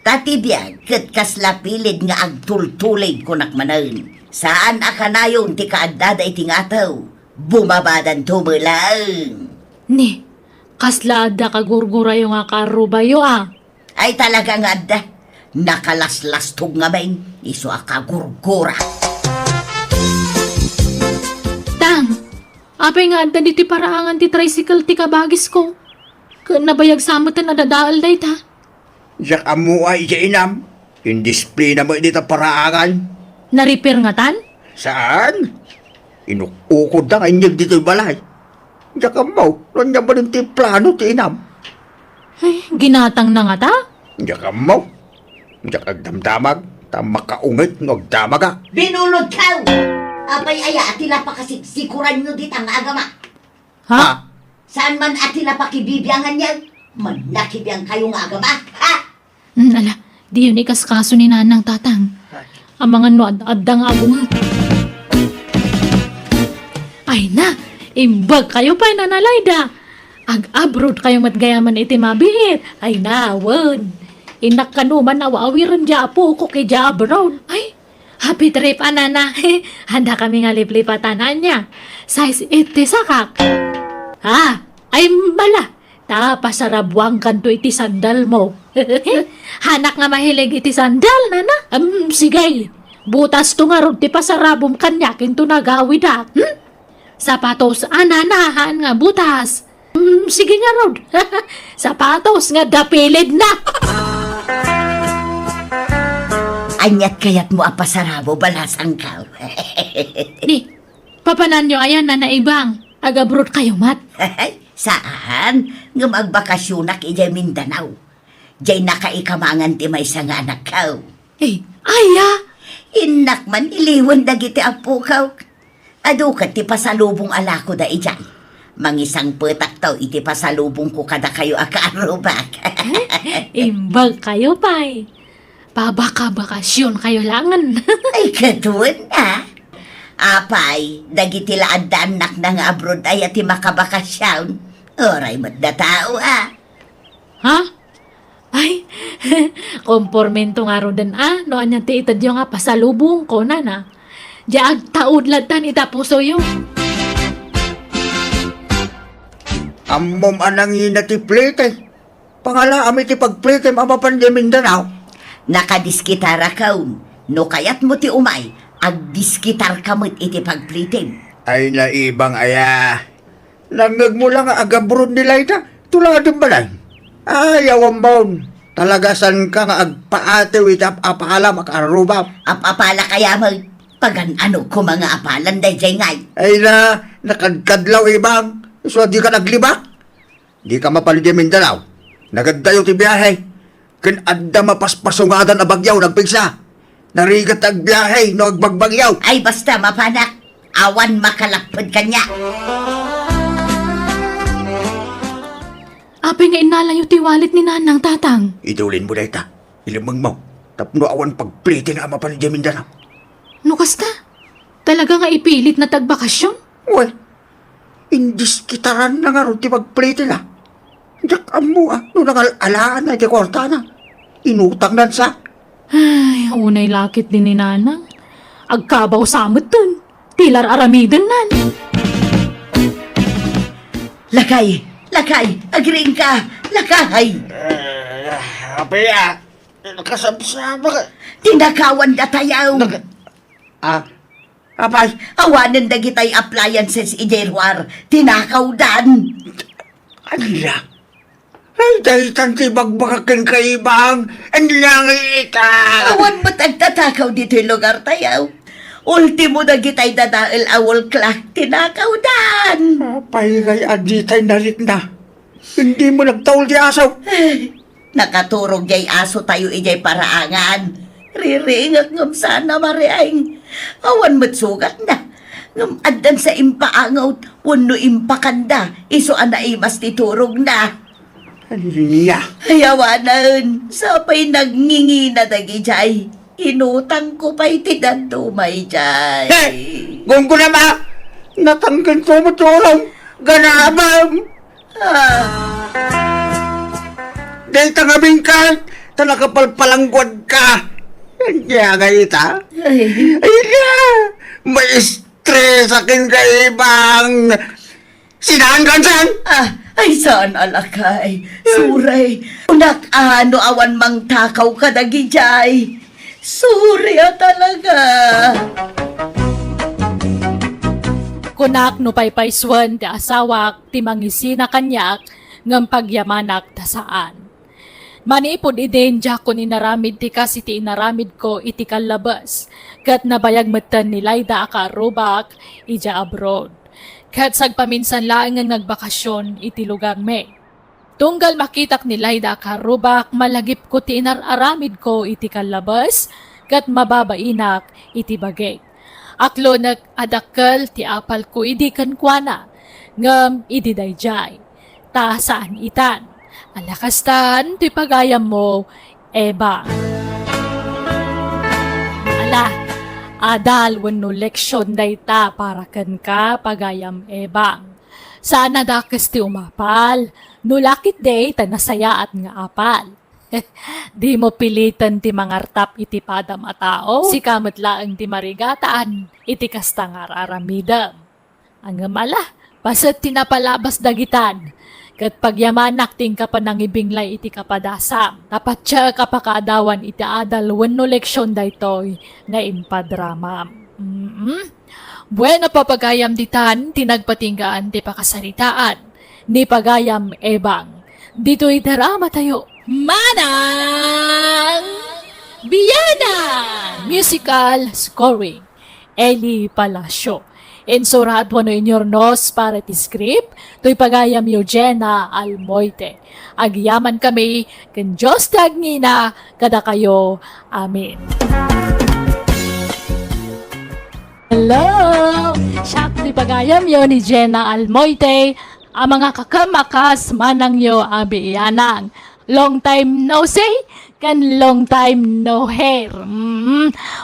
Tatibiyag, kat kaslapilid nga agtultulid ko nakmanan. Saan akanayon ti kaadada iti ngataw? Bumabadan tumulang. Ni, kasla da kagurgura yung akarubayo ah. Ay talaga nga da. Nakalaslas tog nga main. Iso akagurgura. Tang, apay nga anda di ti paraangan ti tricycle ti kabagis ko. Kung nabayag samutan na dadaal day ta. Yak amo ay inam. Indisplay na mo dito paraangan. Na-repair nga tan? Saan? Inukukod na kanyag dito'y balay. Yak amo, nanya ba rin ti plano ti inam? Ay, ginatang na nga ta? Yak amo. Yak agdamdamag. Tamakaungit ngagdamaga. Binulod ka! Apay aya, atila pa kasiksikuran nyo dit ang agama. Ha? Saan man atila pa kibibiyangan yan? Man nakibiyang kayong agama, ha? Ala, di yun ikas kaso ni nanang tatang. Ang mga noad-adang agong. Ay na, imbag kayo pa nanalayda. Ag-abroad kayo matgayaman iti mabihit. Ay na, wan. Inak kanuman na waawiran dya po ko kay dya abroad. Ay, happy trip anana. Handa kami nga liplipatanan niya. Size 80 sakak. Ha, ay bala. Pasarabwang kanto iti sandal mo. Hanak nga mahilig iti sandal, nana. Sige, butas to nga rod ti pasarabom kanyakin to nagawid ha. Sapatos, ananahan nga butas. Sige nga rod. Sapatos nga dapilid na. Anyat kayat mo apasarabo balasang ka. Ni, papanan nyo ayan na naibang. Agabrod kayo mat. Saan? Nga magbakasyonak ijay Mindanao. Jay nakaikamangan ti may nga anak kaw. Aya! Inak man iliwan dagiti apo kaw. Adu ka ti pasalubong alako da ijay. Mangisang petak taw iti pasalubong ko kada kayo akaarubak. Imbag kayo, pay. Pabaka-bakasyon kayo langan. Ay katuan na. Apay, dagiti laad anak na nga abroad ay ati makabakasyon. Oray mo't da tao Ha? Ay, kompormento nga ro din no anyan ti itad yung nga pasalubong ko na. Diag taud latan itapuso yung. Amom anang ina ti plete. Pangala ami ti pagplete amapan di Mindanao. Nakadiskitara kaun. No kayat mo ti umay, agdiskitar kamot iti pagplitin. Ay naibang aya. Langag mo lang agabrod nila ita. Tuladong balay. Ayaw ang baon. Talagasan ka nga agpaatiw ita apala makarubap. Apapala kaya mo, pagan ano ko mga apalan day jay ngay. Ay na, nakadkadlaw ibang. So di ka naglibak. Di ka mapalid yung Mindanao. Nagadayo ti biyahe. Kin adda mapaspasungadan a bagyaw nagpigsa. Narigat ag biyahe no agbagbagyaw. Ay basta mapanak, awan makalakpod kanya. Apay nga inalayo ti walit ni nanang tatang. Idulin mo na ita. Ilimang mo. Tapno awan pagplete nga mapalid yung Mindanao. No kasta? Talaga nga ipilit na tagbakasyon? Well, indis kitaran na nga ron ti pagplete na. Yak amo no nangalaan na di kwarta na. Inutang nan sa. Ay, unay lakit din ni nanang. Agkabaw samot dun. Tilar aramiden nan. Lakay, agring ka, lakay. Apaya, nakasabsama ka. Tinakawan da tayaw. Apay, Awanan da gitay appliances ijerwar, tinakaw dan. ala. Ay, dahil tanti bagbakakin kaibang, ang lang ita. Awan mo tagtatakaw dito yung lugar tayaw. Ultimo da gitay dadail awol klak, tinakaw dan. Apay, kay aditay nalit na. Hindi mo nagtaul di asaw. Nakaturog jay aso tayo ijay paraangan. Riringak ngam sana mariaing. Awan mo't sugat na. Ngam addan sa impaangaw, wano impakanda. Iso anaimas titurog na. Niya. Hayawanan, sapay nagngingi na dagi jay. Inutang ko pa'y tinandumay jay. Kung ko naman, natanggan ko mo tulong. Ganabang. Dahil tangabing ka, talakapalpalanggwad ka. Kaya gayita. Ay, Ay na, may stress akin kaibang. Sinahan kansan? ay saan alakay? Suray, unak ano awan mang takaw ka dagi jay. Surya talaga. Kunak no paypayswan ti asawak ti mangisina kanyak ngam pagyamanak ta saan. Manipod idenja ko inaramid ti kasi ti inaramid ko iti kalabas kat nabayag matan ni Layda akarubak ija abroad. Kat sagpaminsan laang nga nagbakasyon iti lugar me. Tunggal makitak ni Layda akarubak malagip ko ti inararamid ko iti kalabas kat mababainak iti bagay. Aklo nag-adakkel ti apal ko idi kankwana, ngam idi dayjay. Ta saan itan? Alakastan ti pagayam mo, Eba. Ala, adal wenno leksyon dayta para ken ka pagayam Ebang. Sana dakes ti umapal, no lakit day ta nasayaat nga apal. Di mo pilitan ti mangartap iti padam a tao, si kamot laeng ti marigataan, iti kasta nga aramidam. Ang mala, paset tinapalabas dagitan, kat pagyamanak ting kapanangibinglay iti kapadasam, tapat siya kapakadawan iti adal wenno leksyon daytoy nga impadramam. Bueno papagayam ditan, tinagpatinggaan ti pakasaritaan, ni pagayam Ebang. Dito'y darama tayo. Manang Biyana! Musical scoring, Eli Palacio. Insurat mo no inyor nos para ti script, to'y pagayam yo Jenna Almoite. Agyaman kami, kan Diyos tagngina, kada kayo. Amen. Hello! Siya to'y pagayam yo ni Jenna Almoite, ang mga kakamakas manang yo abiyanang. Long time no see, kan long time no hear.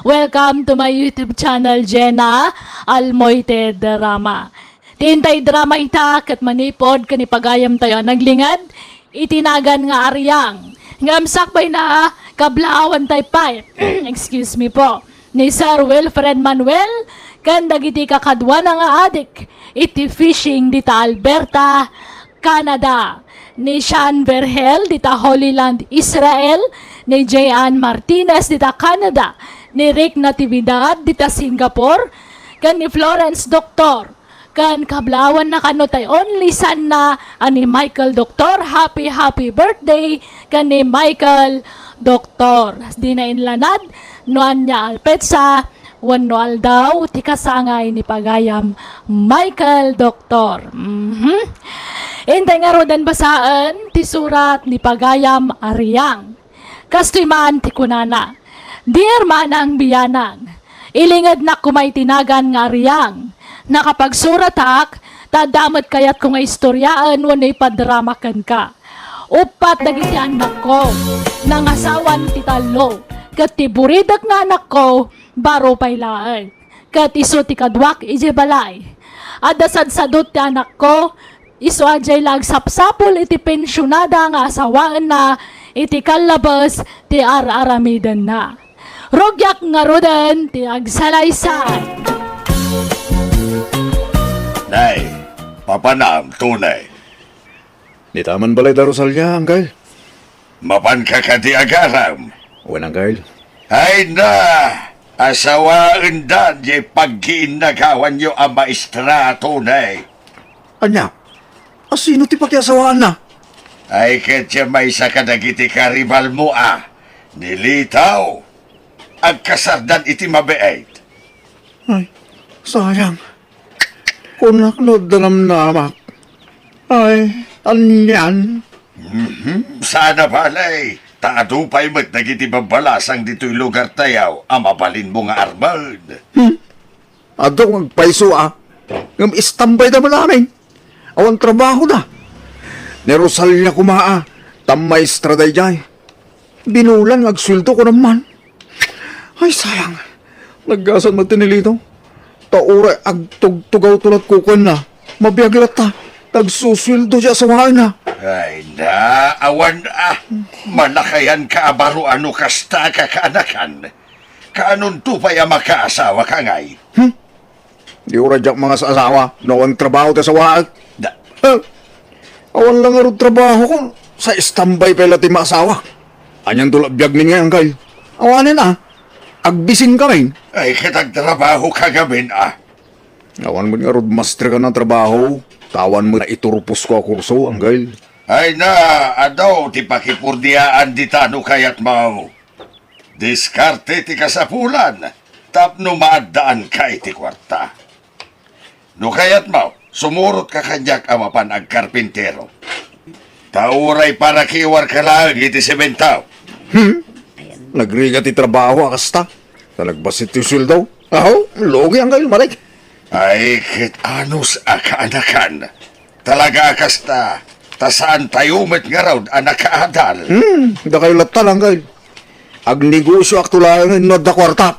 Welcome to my YouTube channel, Jenna Almoite Drama. Tintay drama ita, kat manipod, kanipagayam tayo naglingad, itinagan nga aryang. Ngamsakbay na kablaawan tayo pa. Excuse me po. Ni Sir Wilfred Manuel, kan dagiti kakadwa na nga adik, iti fishing dita Alberta, Canada. Ni Sean Verhel dita Holy Land, Israel. Ni J.Ann Martinez dita Canada. Ni Rick Natividad dita Singapore. Kan ni Florence Doctor. Kan kablawan na kano tay only son na ani Michael Doctor. Happy birthday kan ni Michael Doctor. Di na inlanad noan niya alpetsa wanwal daw ti kasangay ni pagayam Michael Doctor. Intay nga rodan basaan ti surat ni pagayam Aryang. Kastoy man ti kunana. Dear manang biyanang, ilingad na kumay tinagan nga Aryang. Nakapagsuratak, tadamat kayat ko nga istoryaan wanay padramakan ka. Upat dagiti anak ko, nangasawan ti talo, kat ti buridak nga anak ko, baro paylaan. Kat iso ti kadwak ije balay. Adasad sadot ti anak ko, iso ajay lagsapsapol iti pensyonada nga asawaan na, iti kalabas ti aramidan na. Rogyak nga rodan ti agsalaysay. Nay, papanam, tunay. Di taman balay da Rosalia, Angkal. Mapan ka di agaram. Uwan, Angkal. Ay na, asawaan dan di pagkiinagawan nyo ang maestra, tunay. Anya, asino ti pakiasawaan na? Ay katya may sa kadagiti karibal mo nilitaw. Ang kasardan iti mabeait. Ay, sayang. Kunak no dalam namak. Ay, anyan. Sana balay. Taadupay mat nagiti babalasang dito'y lugar tayaw. Amabalin mo nga armad. Ado magpaiso Ngam istambay naman namin. Awan trabaho na. Ni Rosalia kumaa. Tamay straday jay. Binulan agsweldo ko naman. Ay sayang. Naggasan matinilito. Taura agtugtugaw tulad kukuan na. Mabiyaglat ta. Nagsusweldo siya sa wahan na. Ay na, awan malakayan ka abaro ano kasta kakaanakan. Kaanon tupay ang makaasawa ka ngay? Di uradyak mga sa asawa. Nawang trabaho ta sa wahan. Da, Awan lang nga trabaho ko. Sa istambay pala ti maasawa. Anyang tulabiyag ni nga Angkal. Awanin agbisin ka rin. ay kitagtrabaho ka gamin Awan mo nga roadmaster ka ng trabaho. Tawan mo na iturupos ko kurso, Angkal. Ay na, adaw, ti pakipurdiaan di tano kayat mau. Diskarte ti kasapulan, tapno maadaan ka iti kwarta. No kayat mau, sumurot ka kanyak amapan ag karpintero. Tauray para kiwar ka lang iti sementaw. Nagriga ti trabaho akasta. Talagbasit ti sweldo. Aho, logi Angkal, marik. Ay, kit anus akaanakan. Talaga akasta, tasaan tayo met nga raw anak kaadal. Da kayo latal Angkal. Ag negosyo aktulaan no da kwarta.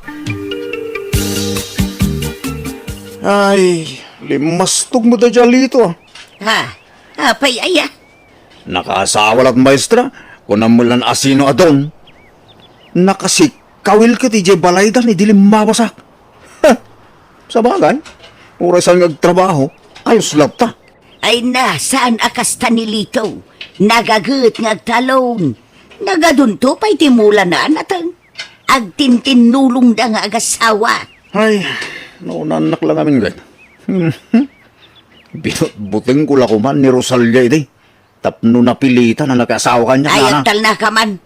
Ay, limastog mo da dyan Apay aya. Nakaasawa at maestra, kunang mulan asino adon. Nakasikawil ka ti balaydan, ni dilim mabasak. Sa bagay, oras ang nagtrabaho, ayos lapta. Ay na, saan akas tanilito? Nagagut ngagtalong. Nagadunto pa'y timula na anatang. Agtintinulong da nga agasawa. Ay, naunanak lang amin gay. Binutbuting ko lakuman ni Rosalia iti. Tapno napilitan na nag-asawa kanya. Ayatal na ka man.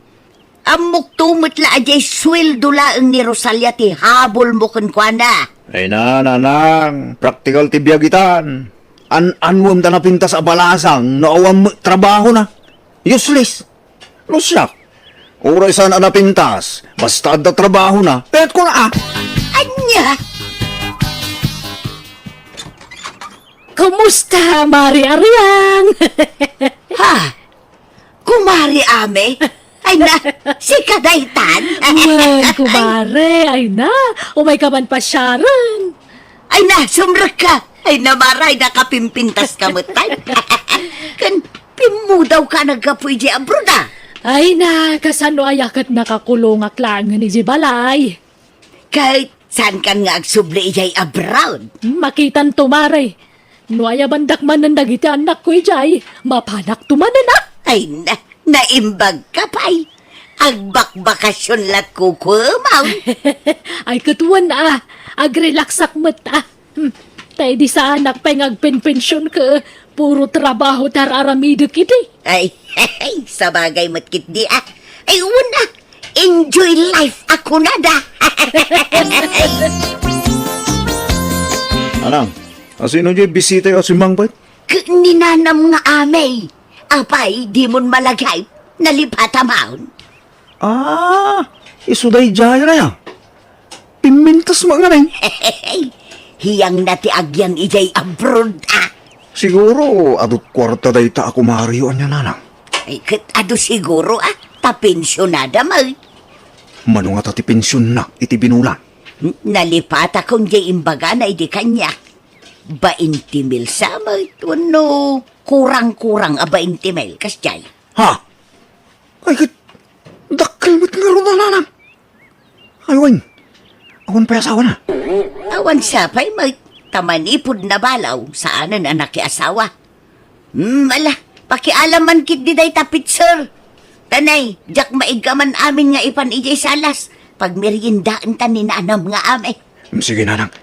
Amok tumot la ajay sweldo laang ni Rosalia ti habol mo kun kwa na. Ay nanang, practical tibyagitan. Anwam ta napinta sa balasang, naawam trabaho na. Useless. Lusyak. Oray saan napintas, basta da trabaho na. Pet ko na Anya? Kumusta, Mari Ariang? Ha? Kumari ame? Ay na, si Kadaytan? Well, kumare, ay na. Umay ka man pa, Sharon. Ay na, sumrak ka. Ay na, maray, nakapimpintas ka mutay. Kan, pimudaw ka nagkapoy di abroad ah. Ay na, kasano ayakat nakakulong aklangan ni Jibalay. Kahit saan kan nga agsubli ijay abroad. Makitan tumare. Nuaya bandak man ng dagiti anak ko ijay. Mapanak tumanan na. Ay na, naimbag ka pa'y. Agbakbakasyon lat kukumaw. Ay katuan na. Agrelaksak mata. Tay di sa anak pa'y ngagpenpensyon ka. Puro trabaho tararamido kiti. Ay, sa bagay matkit di ah. Ay, una, enjoy life ako na da. Anang, asino dyan bisita yung asimang pa? Ninanam nga amay. Apay, di mon malagay. Nalipatamaon. Isuday jaya na yan. Pimintas mo nga rin. Hiyang nati agyang ijay abroad ah. Siguro, adot kwarta day ta ako mariyoan niya nanang. Ay, kat ado siguro ah. Tapensyonada mo. Mano nga tati pensyon na, iti binulan. Nalipata kong jay imbaga na idi kanya. 20 mil sa mo. Ano, kurang-kurang a 20 mil. Kasjay. Ha? Ay, dakal mo't nga ron na nanang. Ay, wan. Awan pa asawa na. Awan sapay mo. Tamanipod na balaw sa anan anak ki asawa. Ala, pakialaman kit di day tapit, sir. Tanay, jak maig ka man amin nga ipan ijay salas. Pag meriendaan ta ni nanam nga ame. Sige nanang.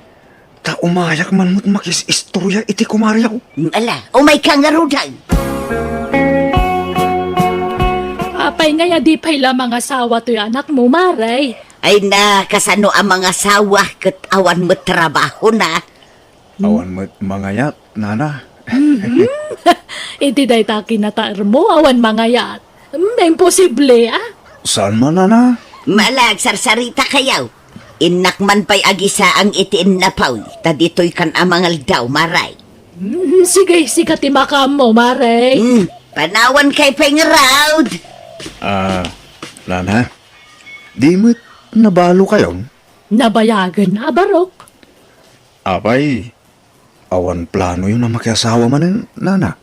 Ta umayak man mo't makis-istorya iti kumaryaw. Ala, umay ka nga rudag. Apay ngaya di pa'y lamang asawa to'y anak mo, Maray. Ay na, kasano ang mga asawa kat awan mo trabaho na. Awan mo't mga yat, nana. Iti day ta kinataar mo, awan mga yat. Imposible, ah. Saan man nana? Malag, sarsarita kayaw. Inak man pa'y agisa ang itiin na paw. Ta dito'y kan amangal daw, maray. Sige, sikat imakam mo, Maray. Panawan kay pengraud. Nana, di mo't nabalo kayo? Nabayagan na, Barok. Apay, awan plano yun na makiasawa man ng nana.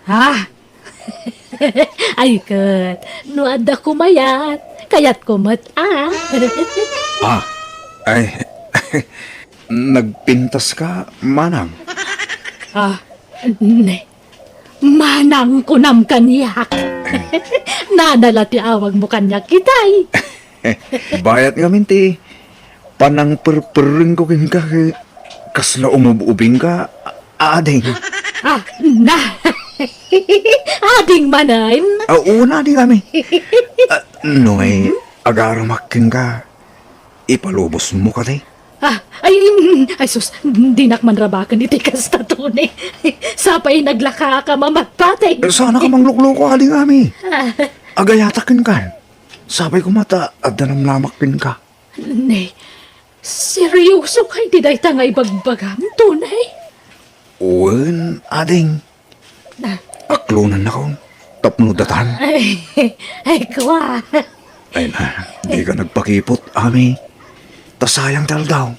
Ha? Ay, kat. Nuada kumayat. Kayat kumat, ah. Ay, nagpintas ka, manang. Ne. Manang kunam kanyak. Nadala ti awag mo kanyak kitay. Bayat nga minti, panang perpering ko kin ka, kasla umububing ka, ading. Na. Ading manay. Una di kami. No ay, agaramakin ka, ipalubos mo ka tay. Ay sus, di nakman rabakan iti kasta tunay. Sapay naglaka ka mamatpatay. Sana ka manglukloko ading kami. Agayatakin ka. Sabay ko mata, adanam lamakin ka. Ne, seryoso kay di day tangay bagbagam tunay. Uwan, ading. Aklunan na ko, tapnudatan. Ay, kwa. Ay na, di ka nagpakipot, ami. Tasayang tal daw.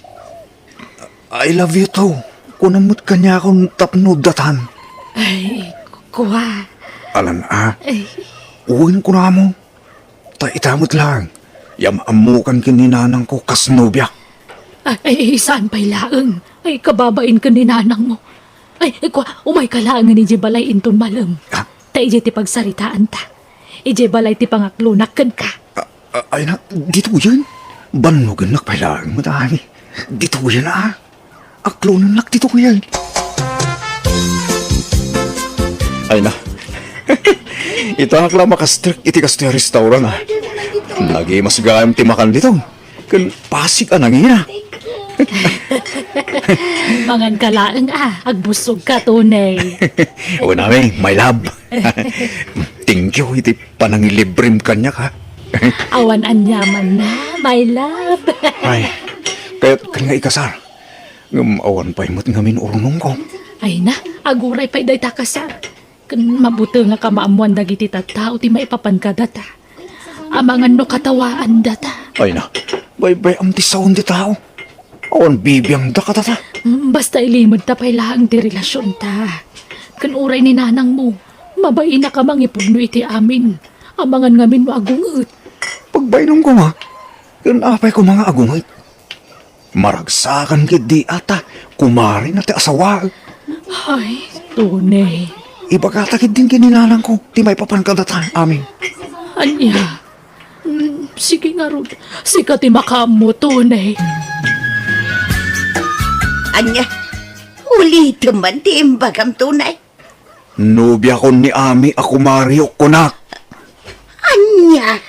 I love you too. Kunamot ka niya akong tapnudatan. Ay, kwa. Alan uwin ko na mo. Ta itamot lang. Yamamukan kininanang ko kasnobya. Ay, saan pa'y laeng? Ay, kababain ka ni nanang mo. Ay, kwa, umay ka laeng ni Jibalay inton malam. Ta ije ti pagsaritaan ta. Ije balay ti pangaklunakan ka. Ay na, dito yun. Banugan nak pailang matami. Dito yan Aklunan nak dito ko yan. Ay na. Ito akla makastrik iti kasto restaurant Lagi mas gayam ti makan dito. Kan pasig anang ina. Mangan ka lang agbusog ka tunay. O namin, my love. Thank you, iti panangilibrim kanya ka. Awan anyaman na, my love. Ay, kaya't kanya ikasar. Awan pa'y mo't ngamin urunong ko. Ay na, aguray pa'y day takasar. Kan mabuti nga ka maamuan dagiti tattao ti maipapan ka data. Amangan no katawaan data. Ay na, bay am ti saon di tao. Awan bibiyang da katata. Basta ilimod ta pa'y lahang ti relasyon ta. Kan uray ni nanang mo, mabay na ka mangipuno iti amin. Amangan ngamin mo agungot. Pagbainom ko nga, yun apay ko mga agungay. Maragsakan kid di ata, kumari na ti asawa. Ay, tunay. Ibagatakid din kininanang ko, ti may papankadatan amin. Anya? Sige nga ron. Sige ti makamo, tunay. Anya, ulit man ti imbagam tunay. Nubya ko ni Ami ako Mario kunak. Anya,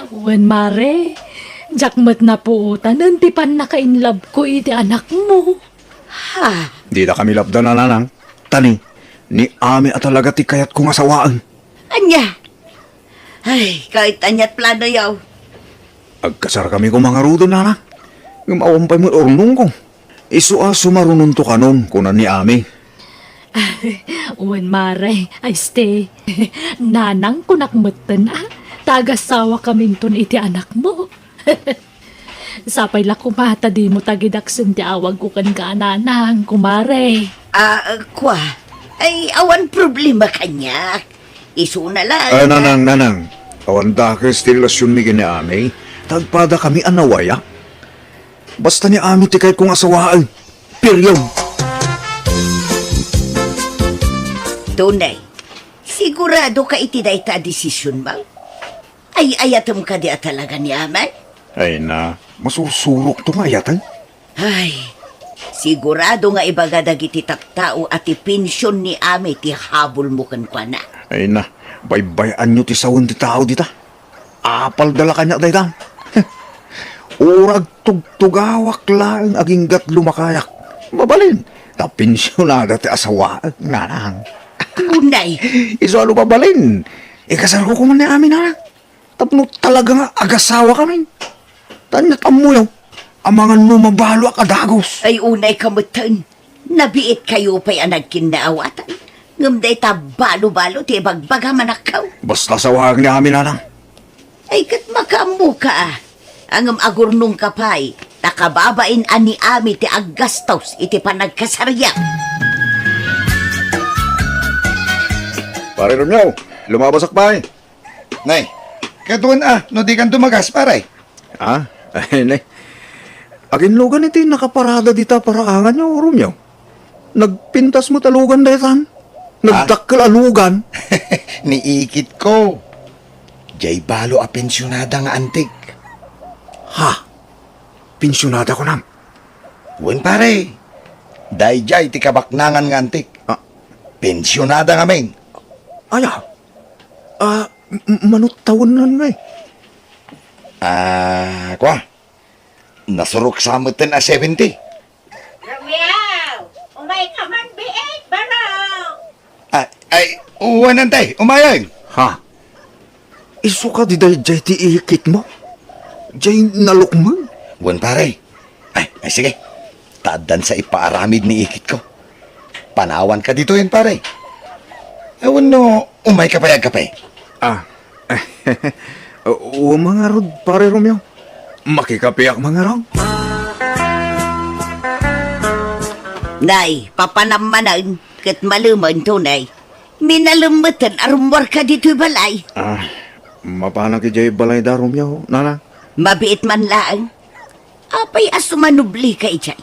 Wen mare, jakmat na po nantipan na kainlab ko iti anak mo. ha, Di na kami labda na nanang. Tani, ni Ami at talaga ti kayat kong asawaan. anya. Ay, kahit anyat plano yaw. Agkasar kami kung mga rudo nanang. Gumawampay mo ornong ko. Isu marunong to kanon kunan ni Ami. Wen mare, ay stay. Nanang kunakmatan tagasawa kaming tun iti anak mo. Sapay la kumata di mo tagidaksen ti awag ko kan ka nanang, kumare. Kwa, ay awan problema kanya. Isu na lang. Nanang. Awan da ka stilasyon mi gini Ami. Tagpada kami anawaya. Basta ni Ami ti kayat kong asawaan. Period. Tunay, sigurado ka iti day ta desisyon ba? Ay ayatom ka di talaga ni Amay? Ay na, masusurok to nga yatan. Ay, sigurado nga ibaga dagiti taktao at ipensyon ni Amay ti habol mo kan kwa na. Ay na, baybayan nyo ti sawon ti tao dita. Apal dala kanya daytan. Urag tugtugawak lang aging gat lumakayak. Mabalin, tapinsyonada ti asawa nanang. Tunay, Isalo babalin. Ikasal ko kuman ni amin na. Tapno talaga nga agasawa kami. Tanyat amuyaw. Amangan mo mabalo akadagos. ay unay kamutan. Nabiit kayo pa'y anagkinaawatan. Ngamday ta balo-balo ti bagbaga manakaw. Basta sawag ni amin nanang. Ay kat makamu ka Angam agurnong kapay, nakababain ani ami ti aggastos iti panagkasarya. Pare Romeo, lumabasak pa eh. Nay, katuan no di kan tumagas, paray. Ah, ay nay. Agin lugan iti nakaparada dita paraangan nyo, Romeo. Nagpintas mo talugan daytan. Nagdakkel alugan. Niikit ko. Jay balo a pensyonada nga antik. Ha? Pensyonada ko nam. Wen pare. Day jay ti kabaknangan nga antik. Ah. Pensyonada nga men. Aya. Manot tawon nan nga eh. Kwa. Nasurok sa amutin a 70. Romeo! Umay ka man, biit, baraw! Ay, uwan tay, umayag. Ha? Isu ka di dahil jay ti iikit mo? Jay nalukman? Wen pare. Ay, sige. Tadan sa ipaaramid ni ikit ko. Panawan ka dito yan pare. Ewan no, umay ka payag ka pa eh. O mga rod, pare Romeo. Makikapiyak mga rod. Nay, papanamanan, kat maluman tunay. Minalumutan arumwar ka dito'y balay. Mapana ki jay balay da Romeo, nana. Mabiit man lang. Apay asumanubli ka ijay.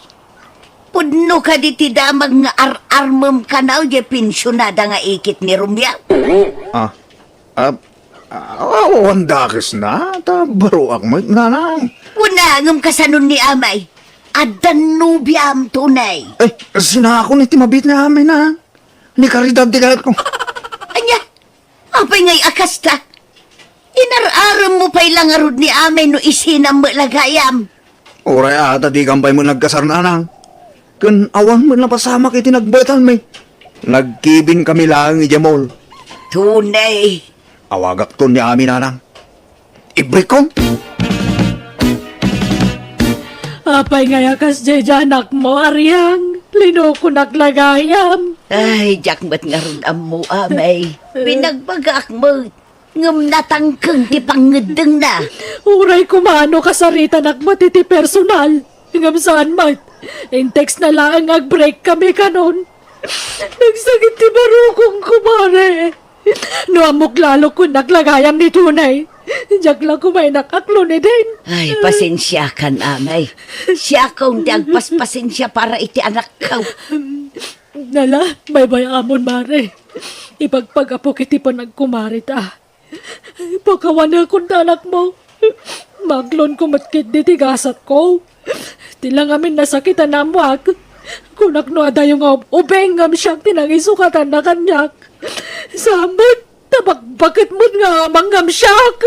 Pudno ka diti damang nga ar-armam ka na o pensyonada nga ikit ni Romeo. Wandakis na, baro ak mo, nana. Unangam kasanon ni Amay. Adan nubiam tunay. Eh, sinako ni timabit na amin na. Ni karidad di kalat ko. Anya, apay ngay akasta. Inar-aram mo pa'y langarod ni Amay no isinam mo lagayam. Oray ata di kampay mo nagkasar na nang. Kun awan mo na pasama kiti nagbatan may. Nagkibin kami lang ijamol. Tunay. Awagak to ni amin nanang. Ibrik ko. Apay nga yakas anak mo, Aryang. Linoko naglagayam. Ay, jakmat nga ron mo, amay. Pinagbagak mo. Ngam natangkang ti pangedeng na. Uray kumano kasarita nakmatiti personal. Ngam saan mat. In text na lang ag-break kami kanon. Nagsakit ti barukong kumare. No amok lalo kung naglagayam ni tunay. Diyak lang kumay nakaklo ni din. Ay, pasensya kan, amay. Siya kong di agpaspasensya para iti anak ka. Nala, may amon mare. Ipagpagapo kiti pa nagkumari ta. Pagkawan na kung anak mo. Maglon ko matkit di tigasat ko. Tilang amin nasakitan na muak. Kunak no ada yung ubengam siyang tinangisukatan na kanyak. Samot, tabak-bakit mo nga manggam siyak.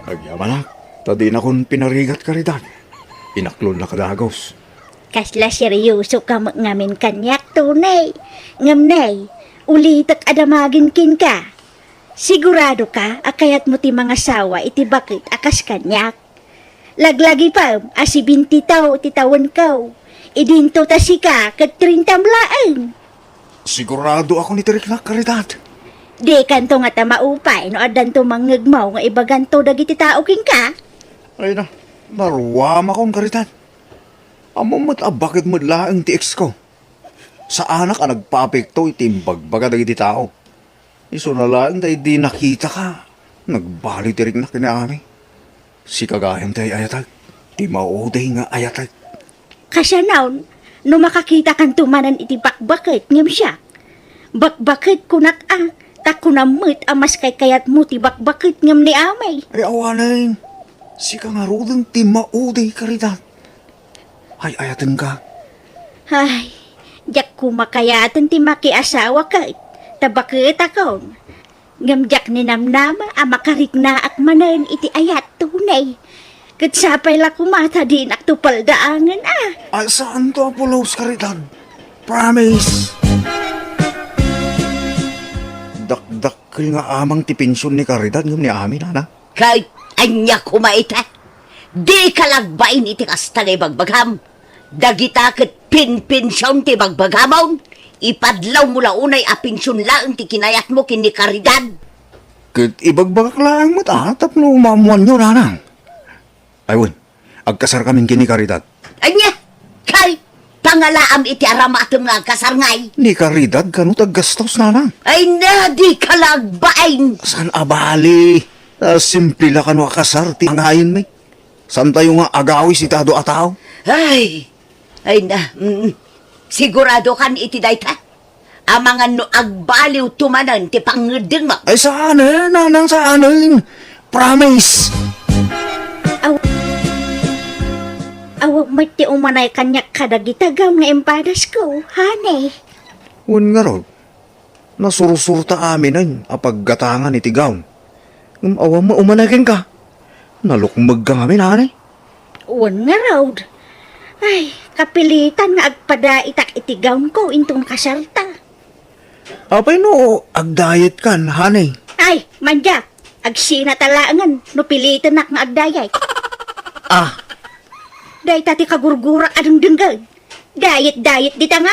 Agyaman tadi na kung pinarigat ka ridan. Inaklon na kadagos. Kasla seryoso ka ngamin kanyak tunay. Ngamnay, ulitak adamagin kin ka. Sigurado ka, akayat mo ti mga sawa iti bakit akas kanyak. Laglagi pa, asi 20 tao ti tawon kaw. Idinto ta si ka, kat 30 laang. Sigurado ako ni Tirik na karidad. Di kanto nga ta maupay, no adan to manggagmaw nga ibaganto dagiti tao king ka. Ay na, naruwam akong karidad. Amo mo't bakit mo laang ti ex ko. Sa anak ka nagpapekto itimbagbaga dagiti tao. Iso na laang tayo di nakita ka. Nagbali Tirik na kinaami. Si kagayam tayo ayatag. Di mauday nga ayatag. Kasya naon, no makakita kan tumanan iti bakbakit ngem siya. Bakbakit kunak takunamit amas kay kayat mo ti bakbakit ngem ni amay. Ay awanin. Si kangarudang ti mauday karidad. Ay ayatan ka. Ay, jak kumakayatan ti makiasawa ka. Tabakit ako. Ngem jak ni namnama amakarik na at manan iti ayat tunay. Katsapay la kumata din ak tupaldaangan Ay saan to Apollos karidad? Promise. Dakdakil nga amang ti pensyon ni karidad ngam ni amin ana. Kahit anya kumaita. Di ka lagbain iti kasta na bagbagham. Dagita kat pinpinsyon ti bagbagamon. Ipadlaw mo launay a pensyon lang ti kinayat mo kini karidad. Kat ibagbagak lang mo ta, tapno umamuan nyo nanang. Ayun, agkasar kaming kini karidad. Anya, kahit pangalaam iti aramatom nga kasarngay. Ni karidad kanut aggastos nanang. Ay na, di ka lagbain. San abali? Simple la kanu akasar ti angayin may. San tayo nga agawi si tado ataw? Ay na, sigurado kan iti dayta. Amangan no agbaliw tumanan ti pangedeng mo. Ay saan nanang saan Promise. Awag mati umanay kanyak kadagitagam nga empadas ko, hanay. Un nga raw, nasurusurta amin ay apaggatangan iti gawn. Awa mo umanakin ka. Nalukmag ka amin, hanay. Uwan nga raw. Ay, kapilitan nga agpada itak itigaw ko intong kasarta. Apay no, agdayet kan, hanay. Ay, manja, agsina talangan, no pilitan nak nga agdayay. Ah, Day tati kagurgura adang denggal. Dayet-dayet dita nga.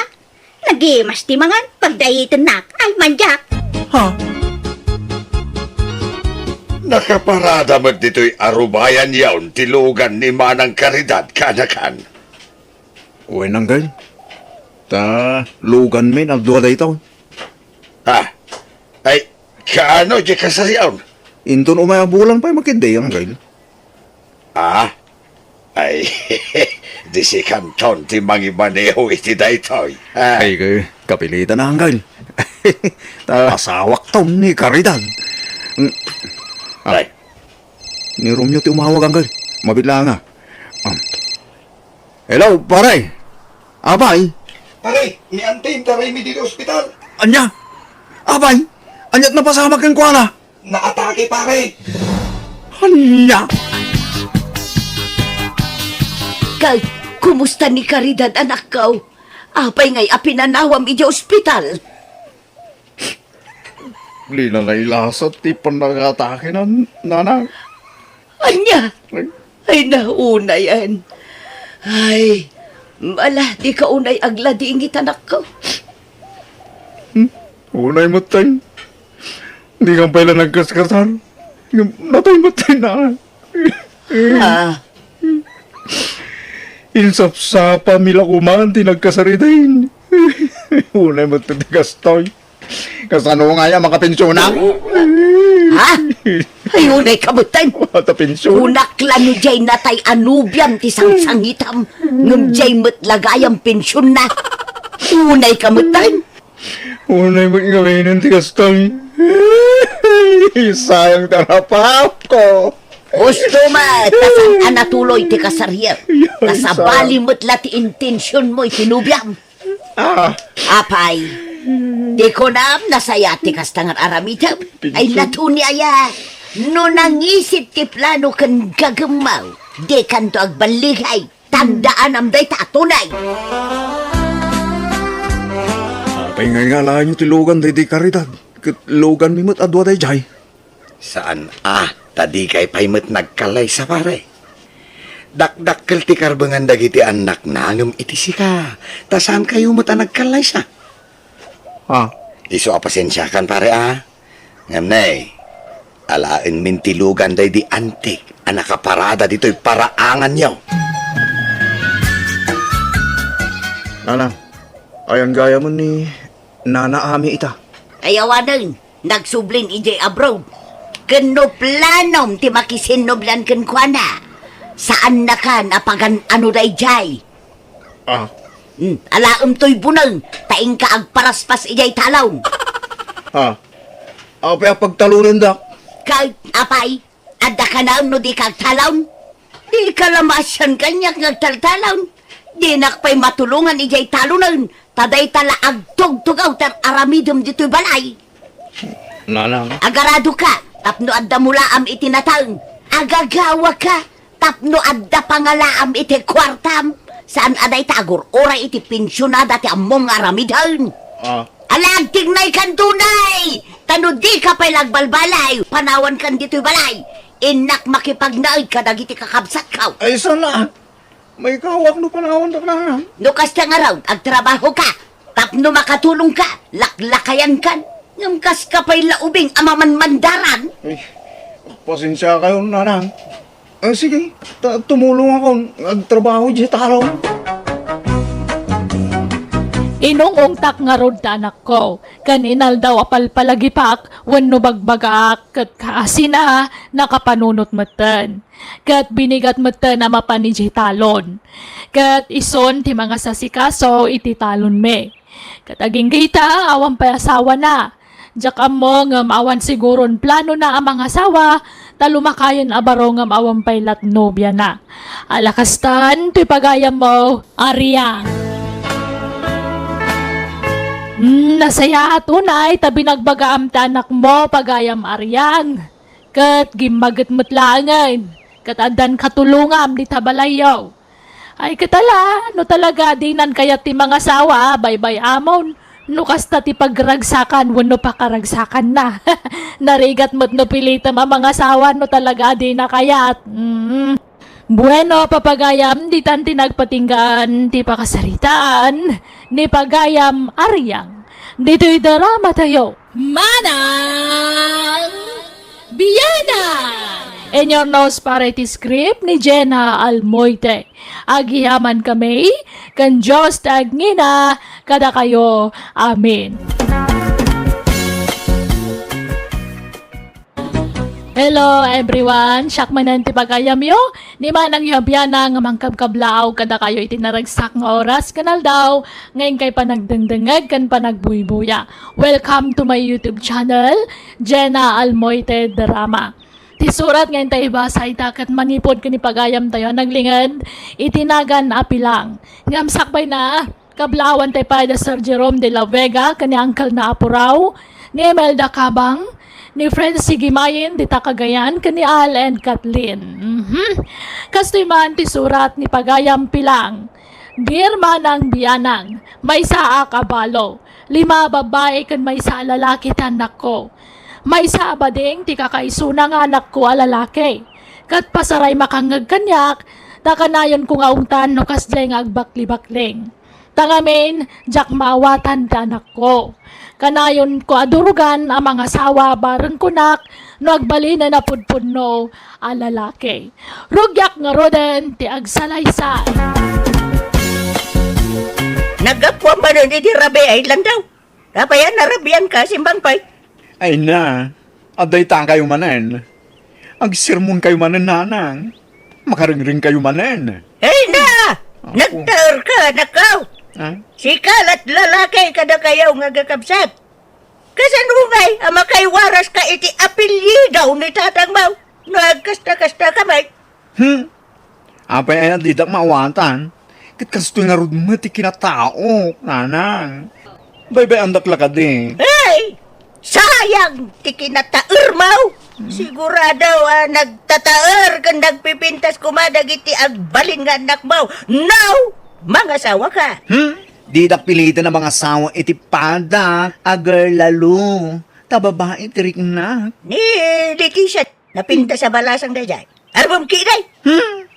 Nagimas ti mangan, pagdayitan nak. Ay, manja. ha? Nakaparada mo dito'y arubayan yawn tilugan ni Manang Karidad kanakan. Uy nang gay. Ta, lugan may nagduwa da ito. Ha? Ay, kaano di kasaryawn? Inton umayabulan pa'y makiday ang gay. Ah? Ay, di si Kanton ti mangimaneho iti daytoy. Ay, kay, kapilitan na ang gay. Ta, asawak to ni Karidad. Ay, Ni Romeo ti umawag ang gay. Mabila nga. Hello, pare. Abay. Pare, iantayin taray mi dito ospital. Anya? Abay, anyat na pasama kang kuala. Naatake, pare. Anya! Kay, kumusta ni Caridad anak ko? Apay ngay apinanawam iti ospital. Di na nailasat, ti panag-atake na, nanang. Anya? Ay, nauna yan. Ay, mala, di ka unay agla di ingit anak ko. Unay mo tayo. Hindi kang pala nagkaskasan. Natay mo tayo na. Ah, Insapsapa mila kuman, ti nagkasaritain. Unay mo tayo gastoy. Kasano nga yan, mga pensyonan? ha? Ay, unay kamutan. Mata pensyon. Unak lang no jay natay anubyam ti sangsangitam. Ngam jay lagayang pensyon na. Unay kamutan. Unay mo gawin ng tigastoy. Sayang tarapap ko. Gusto ma, tasan anatuloy ti kasarya. Kasabali mo't la ti intensyon mo itinubyam. Ah, Apay, di ko na nasaya ti kastangar aramitam. Ay latuni aya. No nangisip ti plano kan gagamaw. Di kan to agbaligay. Tandaan am day tatunay. Apay nga lang yung tilugan day di karidad. Lugan mimot adwa day jay. Saan? Tadi kay paymet nagkalay sa pare. Dakdakkel ti karbangan dagiti anak nangem iti sika. Tasan kayo mata nagkalay sa? Ah, Iso apasensya kan pare Ngam nay, alaen min tilugan day di antik. Anakaparada dito'y paraangan yaw. Nana, ayan gaya mo ni Nana Ami ita. Ayawanan, nagsublin ijay abroad. Kano planom ti makisinoblan kan kuana. Saan na kan apagan ano day jay? Ah, Alaam to'y bunang, taing ka agparaspas ijay talaw. apay pagtalunan dak. Kay, apay, adda ka na no di kag talaw. Di ka lamasyan kanyak ngagtaltalaw. Di nakpay matulungan ijay talunan. Taday tala agtog-tugaw tar aramidom dito'y balay. Nanang. Agarado ka, tapno adda mulaam itinatang. Agagawa ka, tapno adda pangalaam iti kwartam. Saan aday tagor, oray iti pensyonada ti among aramidhan. Alag, tignay kan tunay! Tano di ka pa'y lagbalbalay, panawan kan dito'y balay. Inak makipagnaid ka dagiti kakabsat ka. Ay, sana. May kawak no panahon dak nanang. No kasta nga raw, agtrabaho ka. Tapno makatulong ka, laklakayan kan. Ngam kas ka pa'y laubing amaman mandaran. Ay, pasensya kayo, nanang. Sige, tumulong ako. Nagtrabaho dyan talo. Inungungtak nga rod ta anak ko. Kaninal daw apal palagipak, wano bagbagak, kat kaasina, nakapanunot matan. Kat binigat matan na mapanijay talon. Kat ison ti mga sasikaso iti talon me. Kat aging kita, awan pa asawa na. Diyak mo ngam awan siguron plano na ang mga asawa, talumakayon abaro ngam awan pailat nobya na. Alakastan, ti pagayam mo, Arya. Nasaya tunay, tabi nagbagaam ta anak mo, pagayam Aryang. Kat gimagat matlangan, kat adan katulungam di tabalayaw. Ay katala, no talaga dinan kaya ti mga sawa, baybay amon. No kasta ti pagragsakan, wano pa karagsakan na. Narigat mo't no pilitam ang mga sawa, no talaga di na kayat. Bueno, papagayam, di tan tinagpatinggan, di pakasaritaan, ni pagayam Aryang. Dito'y darama tayo. Manang Biyana! In your nose parity script ni Jenna Almoite. Agihaman kami, kan Diyos tagngina, kada kayo. Amen. Hello everyone, syakmanan ti pagayam yo. Ni manang yabiyana nga mangkabkablaw kada kayo itinaragsak nga oras kanal daw. Ngayon kay panagdengdengag kan panagbuibuya. Welcome to my YouTube channel, Jenna Almoite Drama. Ti surat ngayon tayo basa itakat manipod ka ni pagayam tayo naglingad itinagan apilang. Ngamsakbay na kablawan tayo pa da Sir Jerome de la Vega kani Uncle na Apuraw ni Imelda Cabang ni Friends Sigimayin, di Takagayan, kani Al and Kathleen. Kastoy man ti surat ni Pagayam Pilang. Dear manang biyanang, may saa kabalo, 5 babae kan may sa lalaki tanak ko. May sa abading ti kakaisuna nga anak ko a lalaki. Kat pasaray makangag kanyak, takanayon ko nga ungtan no kasjay nga agbakli-bakling. Tangamin, jak mawatan ti anak ko. Kanayon ko adurugan ang mga sawa bareng kunak no agbali na napudpudno a lalaki. Rugyak nga roden ti agsalaysay. Nagapwa ba nun di rabi ay lang daw? Kapayan narabian ka, simbang pay. Ay na, aday ta kayo manen. Ang sermon kayo manen, nanang. Makaringring kayo manen. Ay na! Nagtaor ka, nakaw! Ha? Sikalat lalaki kada kayaw nga gakabsat. Kasanungay, ama kay waras ka iti apelyidaw ni tatang mau. Nagkasta-kasta ka bay. Apay ay didak mawatan. Kat kastoy nga rod mo ti kinatao, nanang. Baybay andak laka di. Ay! Sayang! Ti kinataor mau. Sigurado nagtataor kang nagpipintas kumadag iti agbalin nga anak mau. Now! Mga sawa ka. Didak pilitan ng mga sawa iti padak, agar lalo. Tababae tirik na. Ni Leticia, napinta sa balasang dayay. Arbom kiday.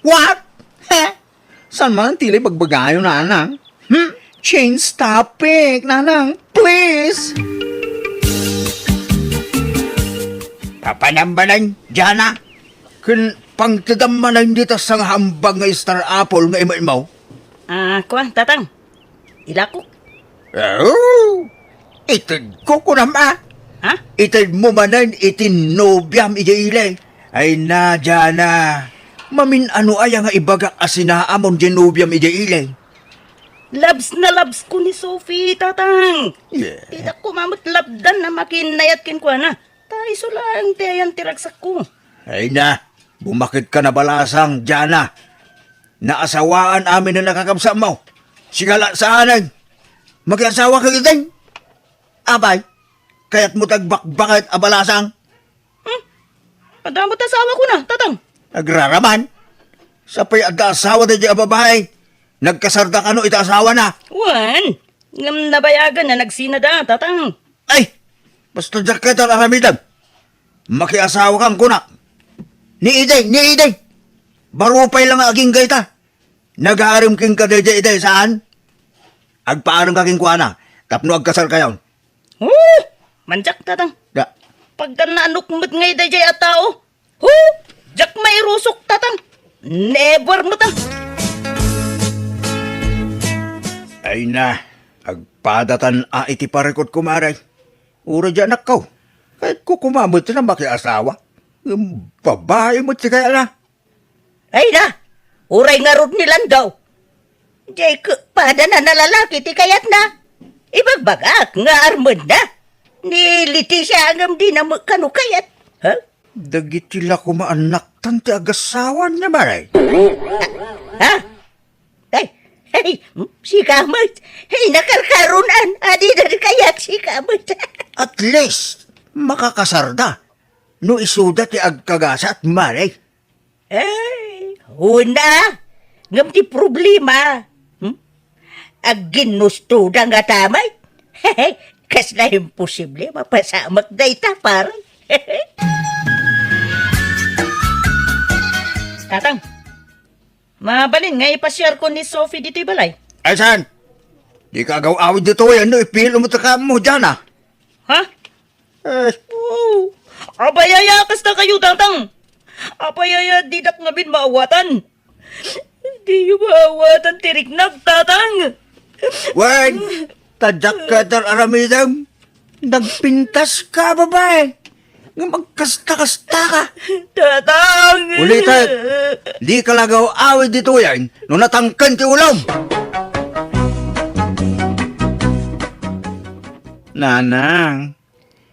What? Saan man tili pagbagayo, nanang? Change topic, nanang. Please. Papanambanan, Jana. Kun pangtadamanan dito sa hambang nga Star Apple nga iman mo. Kuan, tatang. Ilako. Oh, itid ko naman. Ha? Itid mo manan itinobyam ijailay. Ay na, Jana. Mamin ano ay nga ibagak asinaamon genobyam ijailay. Labs na labs ko ni Sophie, tatang. Yeah. Tidak ko mamut labdan na makinayat kin ko na. Tayo sulang tiyan tiragsak ko. Ay na, bumakit ka na balasang, Jana. Naasawaan amin na nakakabsa mo. Sigala saanan. Mag-asawa ka giting. Abay, kaya't mo tagbakbakit abalasang. Padamot asawa ko na, tatang. Nagraraman. Sapay ada asawa na di babae. Nagkasarda ka no ita asawa na. Wan, ngam nabayagan na nagsinada, tatang. Ay, basta dyan ka talaramidan. Makiasawa kang kunak. Ni Iday. Barupay lang aging gaita. Nag-aarim king ka Iday saan? Agpaarim ka king kuana. Tapno agkasal kayon. Manjak, tatang. Da. Pagka naanukmut ngay dayay at tao. Jak may rusok, tatang. Never mo ta. Ay na, agpadatan iti parekot kumaray. Ura dyan ako. Kahit ko kumamot na makiasawa. Babae mo si kaya na. Ay na, uray nga rod nilan daw. Jay pada na nalalaki ti kayat na. Ibagbagak nga armod na. Ni Leticia angam di na kanukayat. Ha? Dagit sila kumaanak tanti agasawan niya maray. Ha? Ay, si Kamot. Ay, nakarkarunan. Adi na kayat si Kamot. At least, makakasarda. No isuda ti agkagasa at maray. Ay, una. Ngam ti problema. Ag ginustuda nga tamay. Kas na imposible mapasamak da ita parang. Tatang, mabalin nga ipasyar ko ni Sophie dito'y balay. Ay saan? Di ka agaw-awid dito yan. No, ipilo mo ka mo dyan ah. Ha? Oh, abayaya kas na kayo, tatang. Abayaya didak nga bin maawatan. Di yung maawatan tiriknag, tatang. Wen, tadyak ka dar aramidam. Nagpintas ka, babae. Nga magkasta-kasta ka. Tatang! Ulitin, di ka lagaw awid dito yan. No natangkan ti ulam. Nanang,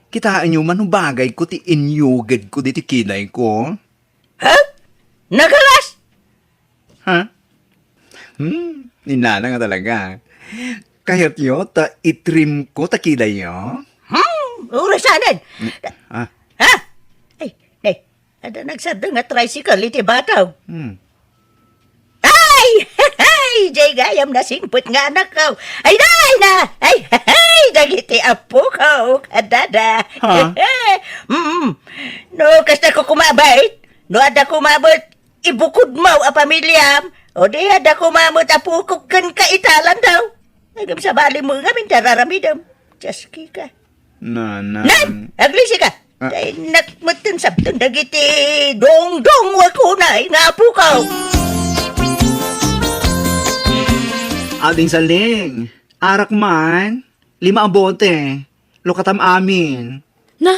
kitaan nyo man bagay ko ti inyugad ko diti kinay ko. Ha? Nagalas? Ha? Ninana nga talaga. Kaya't yo, ta itrim ko ta kilay yo. Urasanan. Ah, Ha? Ada nagsada nga tricycle iti bataw. Hmm. Ay! Ay! Jay gayam na singput nga anak ko. Ay, day na! Ay, ay! Dagiti apo ko. Kadada. Ha? No, kasta ko kumabait. No, ada kumabot. Ibukod mo a pamilyam. O di, ada kumamot apukog kan kaitalan daw. Agam sa bali mo nga min tararamidam. Jaski ka. Nanan. Nan! Aglisi ka. Dahil nakmatan sabtong dagiti dong-dong wakunay nga apo ko. Ading saling. Arak man. 5 ang bote. Lukatam amin. Na,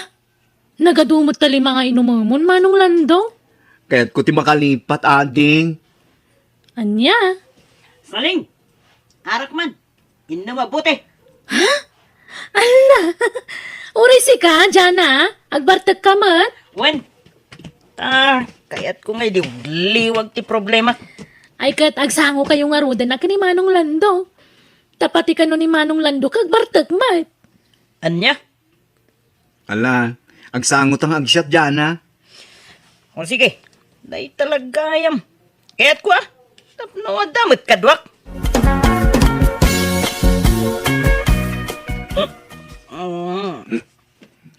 nagadumot tali mga inumumon manong lando. Kaya't ko ti makalipat, ading. Anya? Saling! Arak man. Inna mabuti. Ala! Uri si ka, Jana. Agbartag ka man. Wen. Kaya't ko ngay liwag ti problema. Ay kat agsango kayong aruda na kani Manong Lando. Tapati ka no ni Manong Lando kagbartag mat. Anya? Ala, agsangot ang agsyat dyan, ha? O sige. Day talagayam. Kaya't ko tapno adamot kadwak.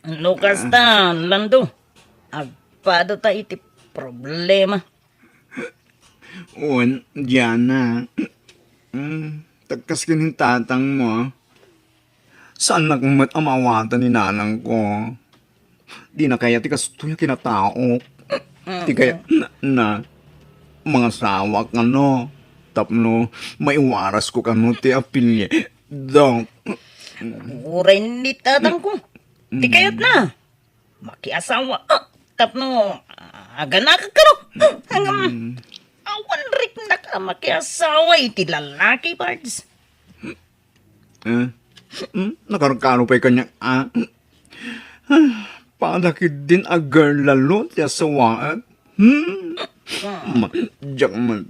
Ano kasta, Lando? Agpado ta iti problema. Un, Diana. Tagkas kining tatang mo. Saan nagmat amawatan ni nanang ko? Di na kaya ti kastuya kinatao. Di kaya na mga sawak ano. Tapno, maiwaras ko kano ti apilye. Dong. Uray ni tatang ko. Di kayat na. Makiasawa. Tapno, agana ka karo. Hanggang awan rik na ka makiasawa iti lalaki parts. Nakarkano pa'y kanya, padakit din a girl lalo ti asawaan. Madyak man,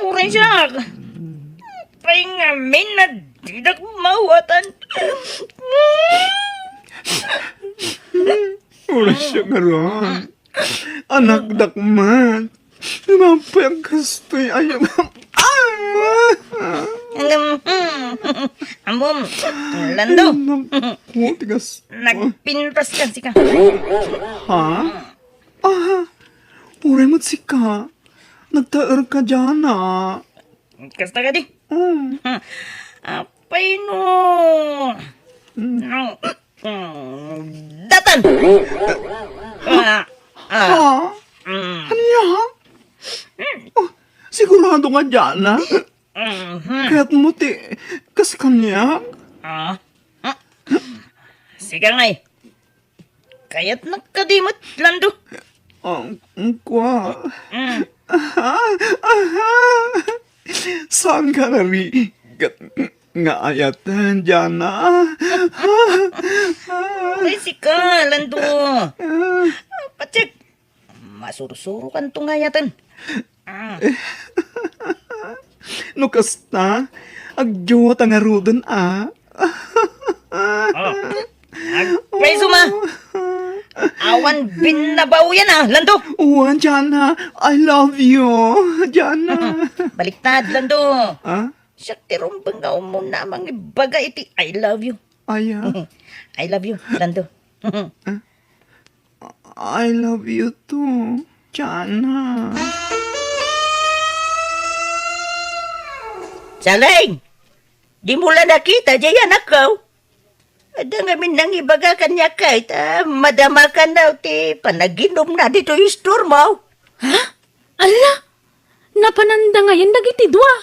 Uray siya. Pahingamin na didak mawatan. Wala siya garon. Anak dakmat. Namapay ang kastoy ayaw. Ambom, Lando, Naku, tigas. nagpintas ka si ka. Ha? Uray mo't si ka. Nagtaer ka dyan, Kasta ka di. Apay no. No. Datan! Ano yan? Sigurado ka dyan, Kaya't mo ti, kas kanya. Sige ngay. Kaya't nakadimot, Lando. Ang kwa. Saan ka narigat nga ayatan dyan, Ay, sika, Lando. Patsik. Masuro-suro kan tungayatan. No kasta, agjowa tangarudon, Preso ma. Awan binabaw yan Lando. Uwan, Jana, I love you, Jana. Baliktad, Lando. Siya, Tirong bangaw mo namang ibaga iti I love you. aya, I love you, Lando. I love you too, Jana. Saling! Di mo lang nakita, Jaya nakaw. Ada ngamin nang ibaga kanya kahit madama ka na ti panaginom na dito yung store mo. Ala! Napananda ngayon dagiti dua.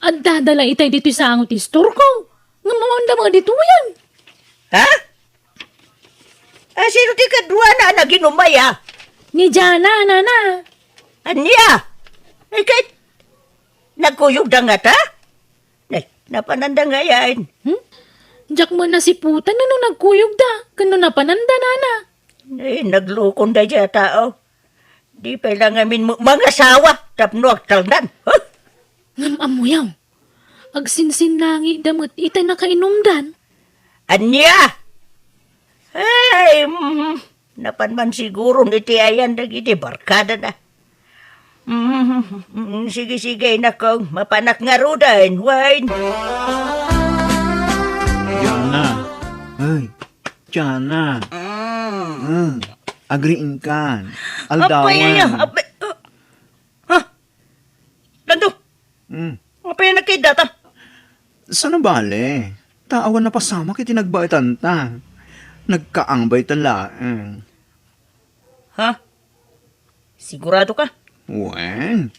At dadala itay dito sa angot istor ko. Nga mawanda mga dito yan. Ha? Sino ti kadwa na naginumaya? Ni Jana, nana. Anya? Ay kahit nagkuyog da nga ta? Ay, napananda nga yan. Diyak mo na si puta na nung nagkuyog da. Kano napananda, nana. Ay, naglukon da dya tao. Di pa lang amin mo mga sawa. Tapno ak taldan. Huh? Ngam amuyaw. Agsinsin langi damot itay nakainumdan. Anya? Ay, Napan man siguro iti ayan dagiti barkada na. Sige, nako, mapanak nga rudan, wine. Jana. Ay, Jana. Agriin ka. Apay niya, apay. Ha? Lando, Mm. apay na kay data. Sana bale? Taawan na pasama kiti nagbaitan ta. Nagkaangbay tala. Ha? Sigurado ka? Wen,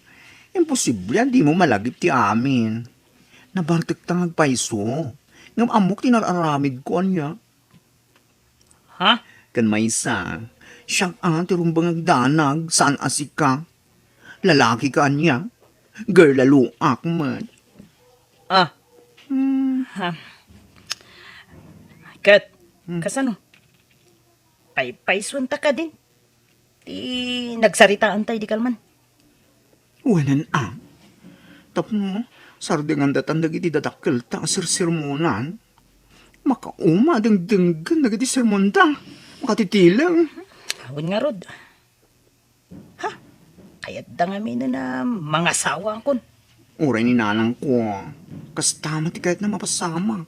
imposible yan, di mo malagip ti amin. Nabartik ta ngagpaiso. Ngam amok tinararamid ko niya. Ha? Kan maysa, siyang ti rumbang agdanag, saan asika. Lalaki ka niya. Girl, laluak man. Ah. Ha? Kat, kasano? Paysun ta ka din. Di nagsaritaan tayo di kalman. Wanan Tapno, sardingan datan dagiti dadakkel ta sir-sirmonan. Makauma denggan dagiti sermon ta. Makatitilang. Awin nga rod. Ha? Kaya't da nga na mga sawa kon. Uray ni nanang ko. Kastama ti kahit na mapasama.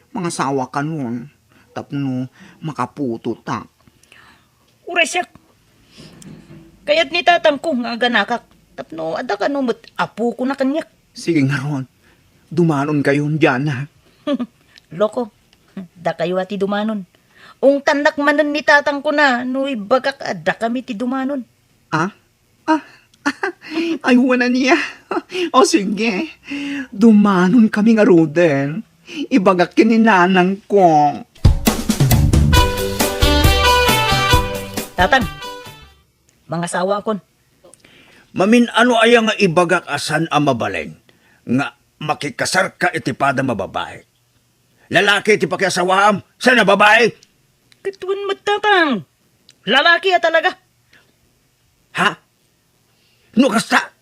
Mga sawa ka nun. Tapno, makaputo ta. Uray siya. Kaya't ni tatang ko nga ganakak. Tapno, ada ka numot apo ko na kanyak. Sige nga ron. Dumanon kayo dyan ha. Loko. Da kayo ati dumanon. Ung tanak manon ni tatang ko na. Nuy bagak ada kami ti dumanon. Ayuan na niya. O sige. Dumanon kami nga roden. Ibagak kininanang ko. Tatang, mga sawa kon. Mamin ano aya nga ibagak asan ang mabaleng nga makikasar ka iti pada mababae. Lalaki iti pakiasawam sa nababae. Katuan mo tatang. Lalaki ya talaga. Ha? No kasta?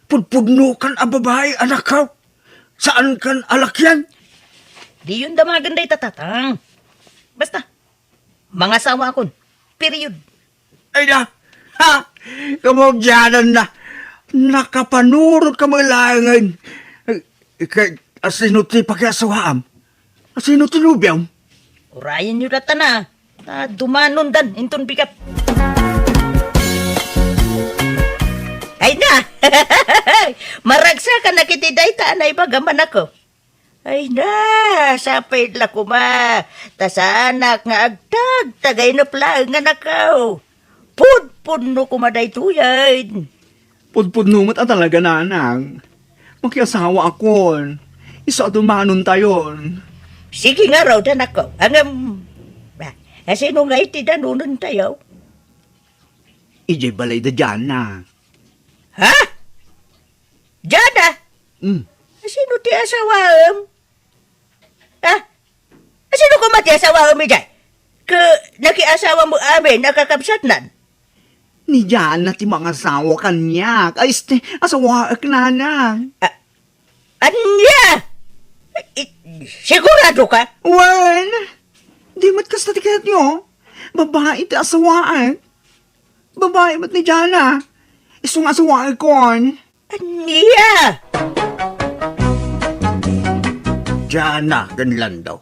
Pudpudno kan ang babae anak ka? Saan kan alakyan? Di yun damagan day tatatang. Basta, mga sawa kon. Period. Ay na! Ha! Kamagyanan na! Nakapanurot ka mga langan! Kay asino ti pakiasawam? Asino ti nubyam? Urayan nyo rata na. Dumanon dan, inton pikat. Ay na! Maragsa ka na kitiday ta na ibagaman ako. Ay na, sapay la kuma. Tasanak nga agtag, tagay na plang nga nakaw. Pud no kumaday tuyan. Pudpudno mo't talaga nanang. Makiasawa ako. Isa dumanon tayon. Sige nga raw dan ako. Angam, sino nga iti danunan tayo? Ijay balay da dyan na. Ha? Jada? Sino ti asawam? Ha? Sino ko mati asawam mi jay? Nakiasawa mo amin, nakakabsat nan. Ni dyan na ti mga asawa kanya. Ay, asawa ak nanang. Anya? Sigurado ka? Wen! Di mat kasta ti kayat nyo. Babae ti asawaan. Babae mat ni Jana. Isong asawaan kon. Anya? Jana, ganlan daw.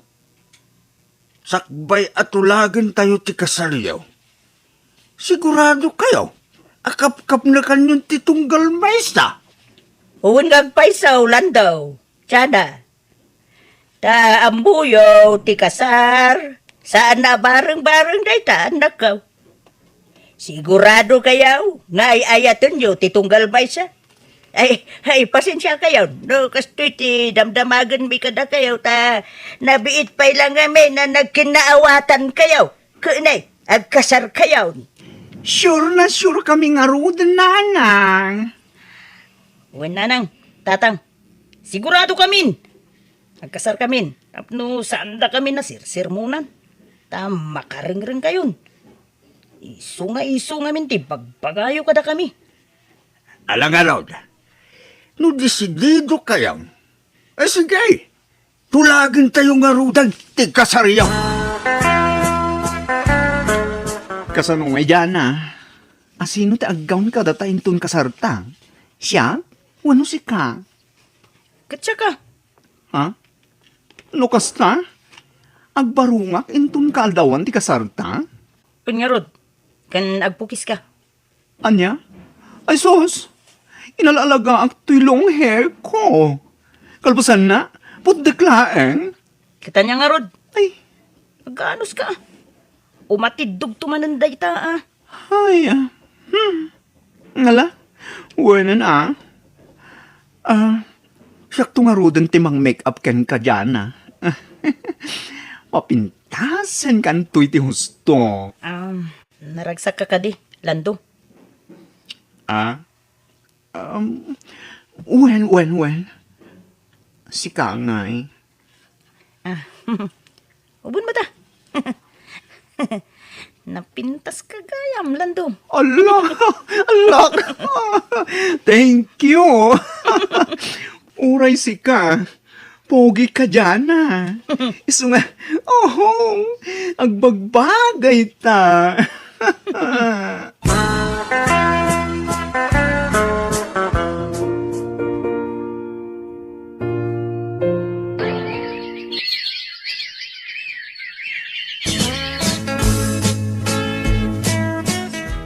Sakbay at ulagan tayo ti kasaryaw. Sigurado kayo. Akap-kap na kanyang titunggal maysa. Uwan kang paisaw, landaw. Tiana. Ta ambuyo, ti kasar. Saan na bareng-bareng day ta, anak ka. Sigurado kayaw, nga ayaton nyo, titunggal maysa. Ay, pasensya kayo. No, kastoy ti damdamagan mi kada kayo ta. Nabiit pa'y lang kami na nagkinaawatan kayo. Kunay, agkasar kayo. Sure na sure kami nga roon, nanang. Uwan nanang, tatang, sigurado kami. Agkasar kami. Tapno, saan da kami na sirmunan. Ta, makaring-ring kayon. Iso nga min ti pagpagayo kada kami. Alang araw na. No desidido kayo. Sige, tulagin tayo nga rudan ti kasaryaw. Kasanong ay Jana. Asino ti aggaw ni kada tainton kasarta? Siya? Wano si ka? Katsa ka. Ha? Lukas ta? Agbarungak inton kaaldawan ti kasarta? Panyarod, kan agpukis ka. Anya? Ay sos! Inalalaga ang tulong hair ko. Kalpasan na, putdeklaeng. Katanya nga rod, Ay, magkaanos ka. Umatidog tumananday ta ah. ay, Ngala, wala na siyak nga rodan timang make-up ken ka dyan Mapintasan kan tuy ti husto. Naragsak ka di, Lando. Wen. Si Kangay. Ubun ba ta? Napintas ka gayam, Lando. Allah. Thank you. Uray si ka. Pogi ka dyan Iso nga, agbagbagay ta.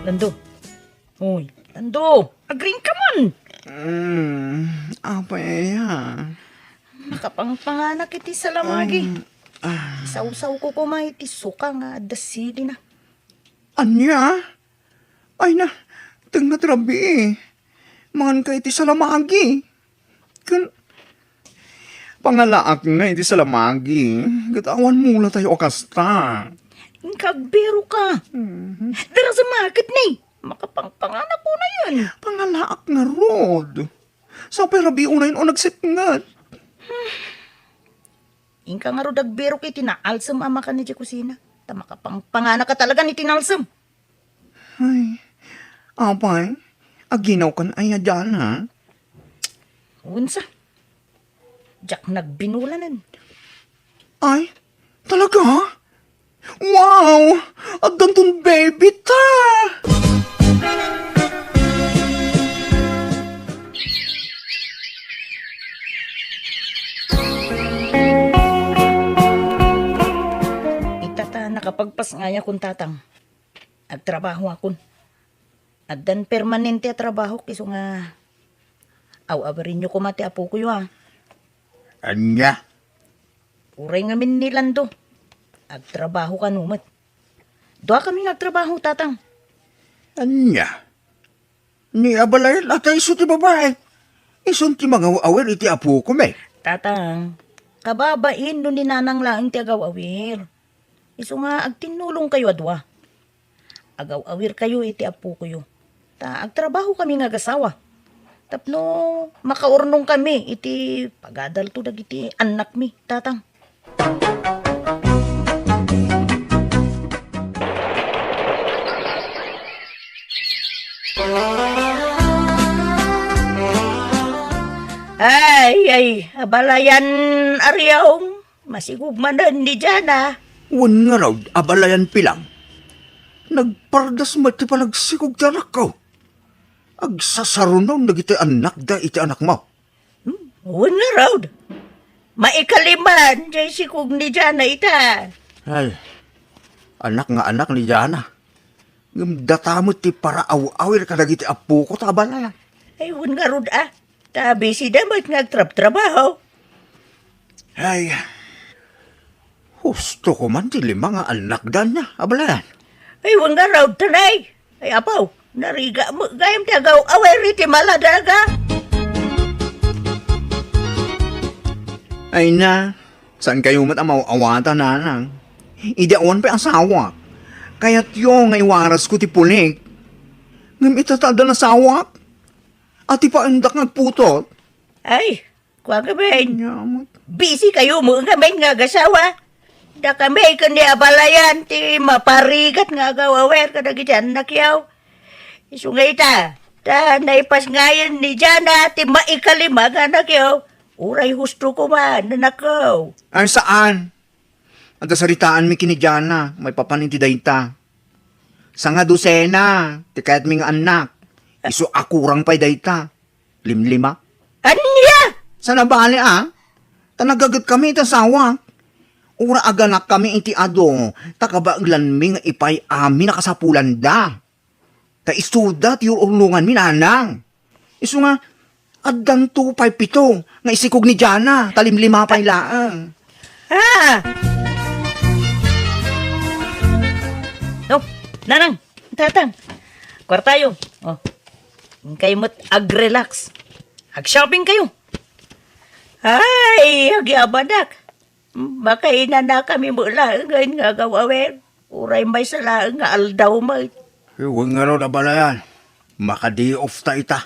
Lando. Uy, Lando. Agring ka man. Apa ya? Nakapangpanganak iti salamagi. Isaw-saw ko kumay iti suka nga dasili na. Anya? Ay na, tengah terabi. Mangan ka iti salamagi. Kan, pangalaak nga iti salamagi. Gatawan mula tayo okasta. Kagbiro ka. Dara sa market ni. Makapangpanganak ko na yan. Pangalaak nga rod. Sa perabi unayin o nagsipngat. Inka nga ro dagbiro kay tinaalsam ama ka ni di kusina. Ta makapangpanganak ka talaga ni tinalsam. Ay, apay, aginaw kan ay dyan Unsa? Jack nagbinulanan. Ay, talaga? Wow! At dantong baby ta! Itata nakapagpas nga ya kun tatang. Agtrabaho akon. Addan permanente a trabaho kiso nga aw-awarin nyo kumati apo ko yun Anya? Uray nga min nilando. Agtrabaho ka numat. Doa kami nagtrabaho, tatang. Anya? Ni abalayan at ay ti babae. Isun ti mga awir iti apo ko may. Tatang, kababain no ni nanang laing ti agaw-awir. Iso nga agtinulong kayo adwa. Agaw-awir kayo iti apo ko yun. Ta agtrabaho kami nga gasawa. Tapno makaurnong kami iti pagadal to dagiti anak mi, tatang. Ay, abalayan ariyaw. Masigugmanan ni Jana. Wan nga raw, abalayan pilang. Nagpardas mo ti palagsikog ti anak ko. Agsasarunaw nagiti anak da iti anak mo. Una raw. Maikaliman, jay sikog ni Jana ita. Ay, anak nga anak ni Jana. Ngumdatamot ti para awir ka dagiti apo ko ta abalayan. Ay, nga rod ah. Tabi si damat nagtrap-trabaho. Ay, husto ko man ti lima nga anak da niya, abalayan. Ay, nga raw tanay. Ay, apaw, nariga mo, gayam tagaw, away riti maladaga. Ay na, saan kayo mat amaw awata na nang? Ideawan pa asawa. Kaya't yung ngay waras ko ti pulik. Ngam itatada na sawak. At ipaandak nagputot. Ay, kwa gamin. Nyamot. Busy kayo mo gamin nga gasawa. Da kami kundi abalayan ti maparigat nga gawawer ka dagiti anak yaw. Isungay ta, ta naipas ngayon ni Jana ti maikalima nga anak yaw. Uray husto ko man, nanakaw. Ay saan? At saritaan mi kini Jana, may papaninti dayta. Sa nga dosena, ti kayat mi nga anak. Iso akurang pa'y dayta. Limlima. Anya? Sa nabali tanagagat kami ita sawa. Ura aganak kami iti ado. Takabaglan mi nga ipay amin nakasapulan da. Ta isuda ti ulungan mi nanang. Iso nga, addan 257 nga isikog ni Jana. Talimlima pa'y laang. Ha? No, nanang, tatang. Kwartayo. Oh. Kayo mo't ag-relax. Ag-shopping kayo. Ay, agyabadak. Makainan na kami mula ngayon nga gawawen. Uray may salaan nga aldaw may. Huwag nga ro na bala yan. Maka-day off ta ita.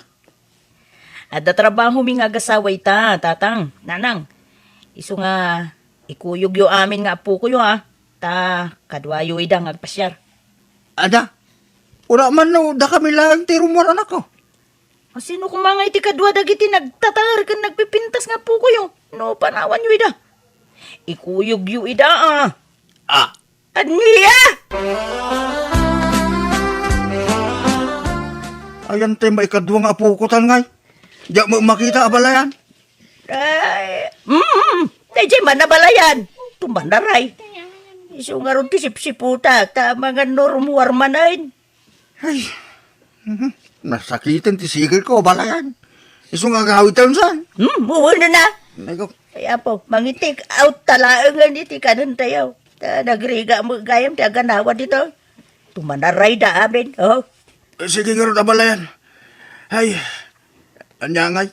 At trabaho mi nga gasaway ta, tatang, nanang. Iso nga, ikuyog yo amin nga apo ko yo ha. Ta, kadwayo idang agpasyar. Ada, ura man no, da kami lang ti rumor anak ko. Sino kung mga iti kadwa dagiti nagtatar kan nagpipintas nga po kuyo. No, panawan yu ida. Ikuyog yu ida Aniya! Ayan tayo maikadwa nga apo ko tangay. Diya mo makita abala yan. Ay, Dajay man nabalayan. Tumbandaray. Iso nga ron tisip-siputa. Ta mga normuar manayin. Ay, nasakitin ti sigil ko abala yan. Iso nga gawitan san. Muna na. Ay ko, Kaya po, mangitik out talaangan iti kanan tayo. Ta nagriga mo gayam ti aganawa dito. Tumanaray da amin. Oh. sige nga ron abala yan. Ay, anyangay,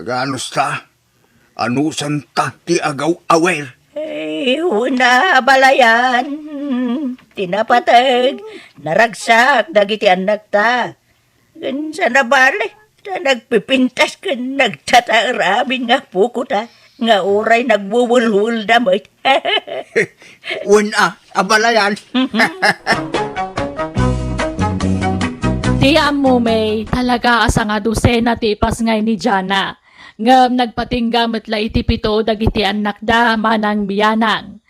ganos ta. Anusan ta ti agaw awer. Ay, una balayan. Tinapatag. Naragsak. Dagiti anak ta. Gan sa nabali. Ta nagpipintas ka. Nagtataramin nga puko ta. Nga oray nagbuwulwul damit. Una, abala yan. Tiyam mo may talaga asa nga dosena ti ipas ngay ni Jana. Ngam nagpatinggam at la itipito dagiti anak da manang biyanang.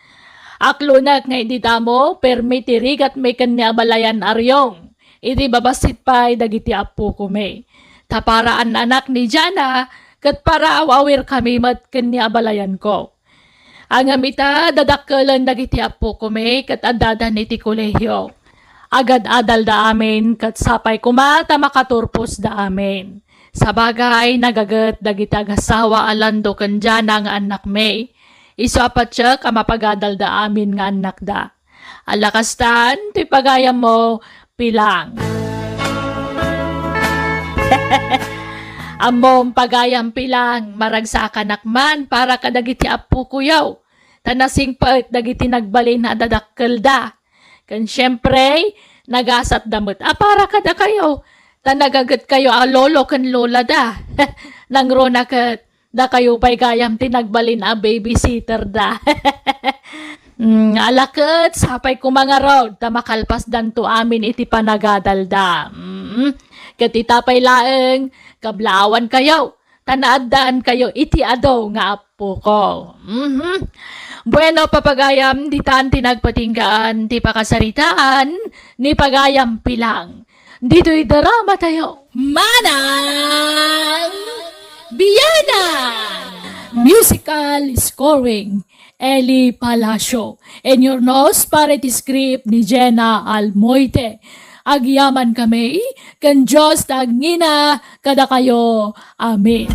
Aklunak nga hindi damo permiti rigat may kanya balayan aryong. Iti babasit pa'y dagiti apo ko may. Taparaan anak ni Jana kat para awawir kami mat kanya balayan ko. Ang amita dadakkelan dagiti apo ko may kat adadan iti kolehyo. Agad adal da amin kat sapay kumata makaturpos da amin. Sa bagay, nagagat dagiti agasawa alando kan dyan ang anak may. Iso apat siya kamapagadal da amin nga anak da. Alakastan, ti pagayam mo, pilang. Amom pagayam pilang, maragsakan akman para kadagiti apu kuyaw. Tanasing paet dagiti nagbalin na dadakkel da. Kan syempre, nagasat damot. Para kada kayo. Tanagagat kayo lolo kan lola da. Nangrona kat da kayo pa'y gayam tinagbalin babysitter da. Alakat, sapay ko mga road, tamakalpas dan to amin iti panagadal da. Katitapay laeng, kablawan kayo. Tanaadaan kayo iti ado nga apo ko. Bueno, papagayam, di taan tinagpatinggaan, di pakasaritaan, ni pagayam pilang. Dito'y drama tayo. Manang Biyana! Musical scoring, Eli Palacio. And your nose para iti script ni Jenna Almoite. Agyaman kami, kan Diyos tagngina, kada kayo. Amen.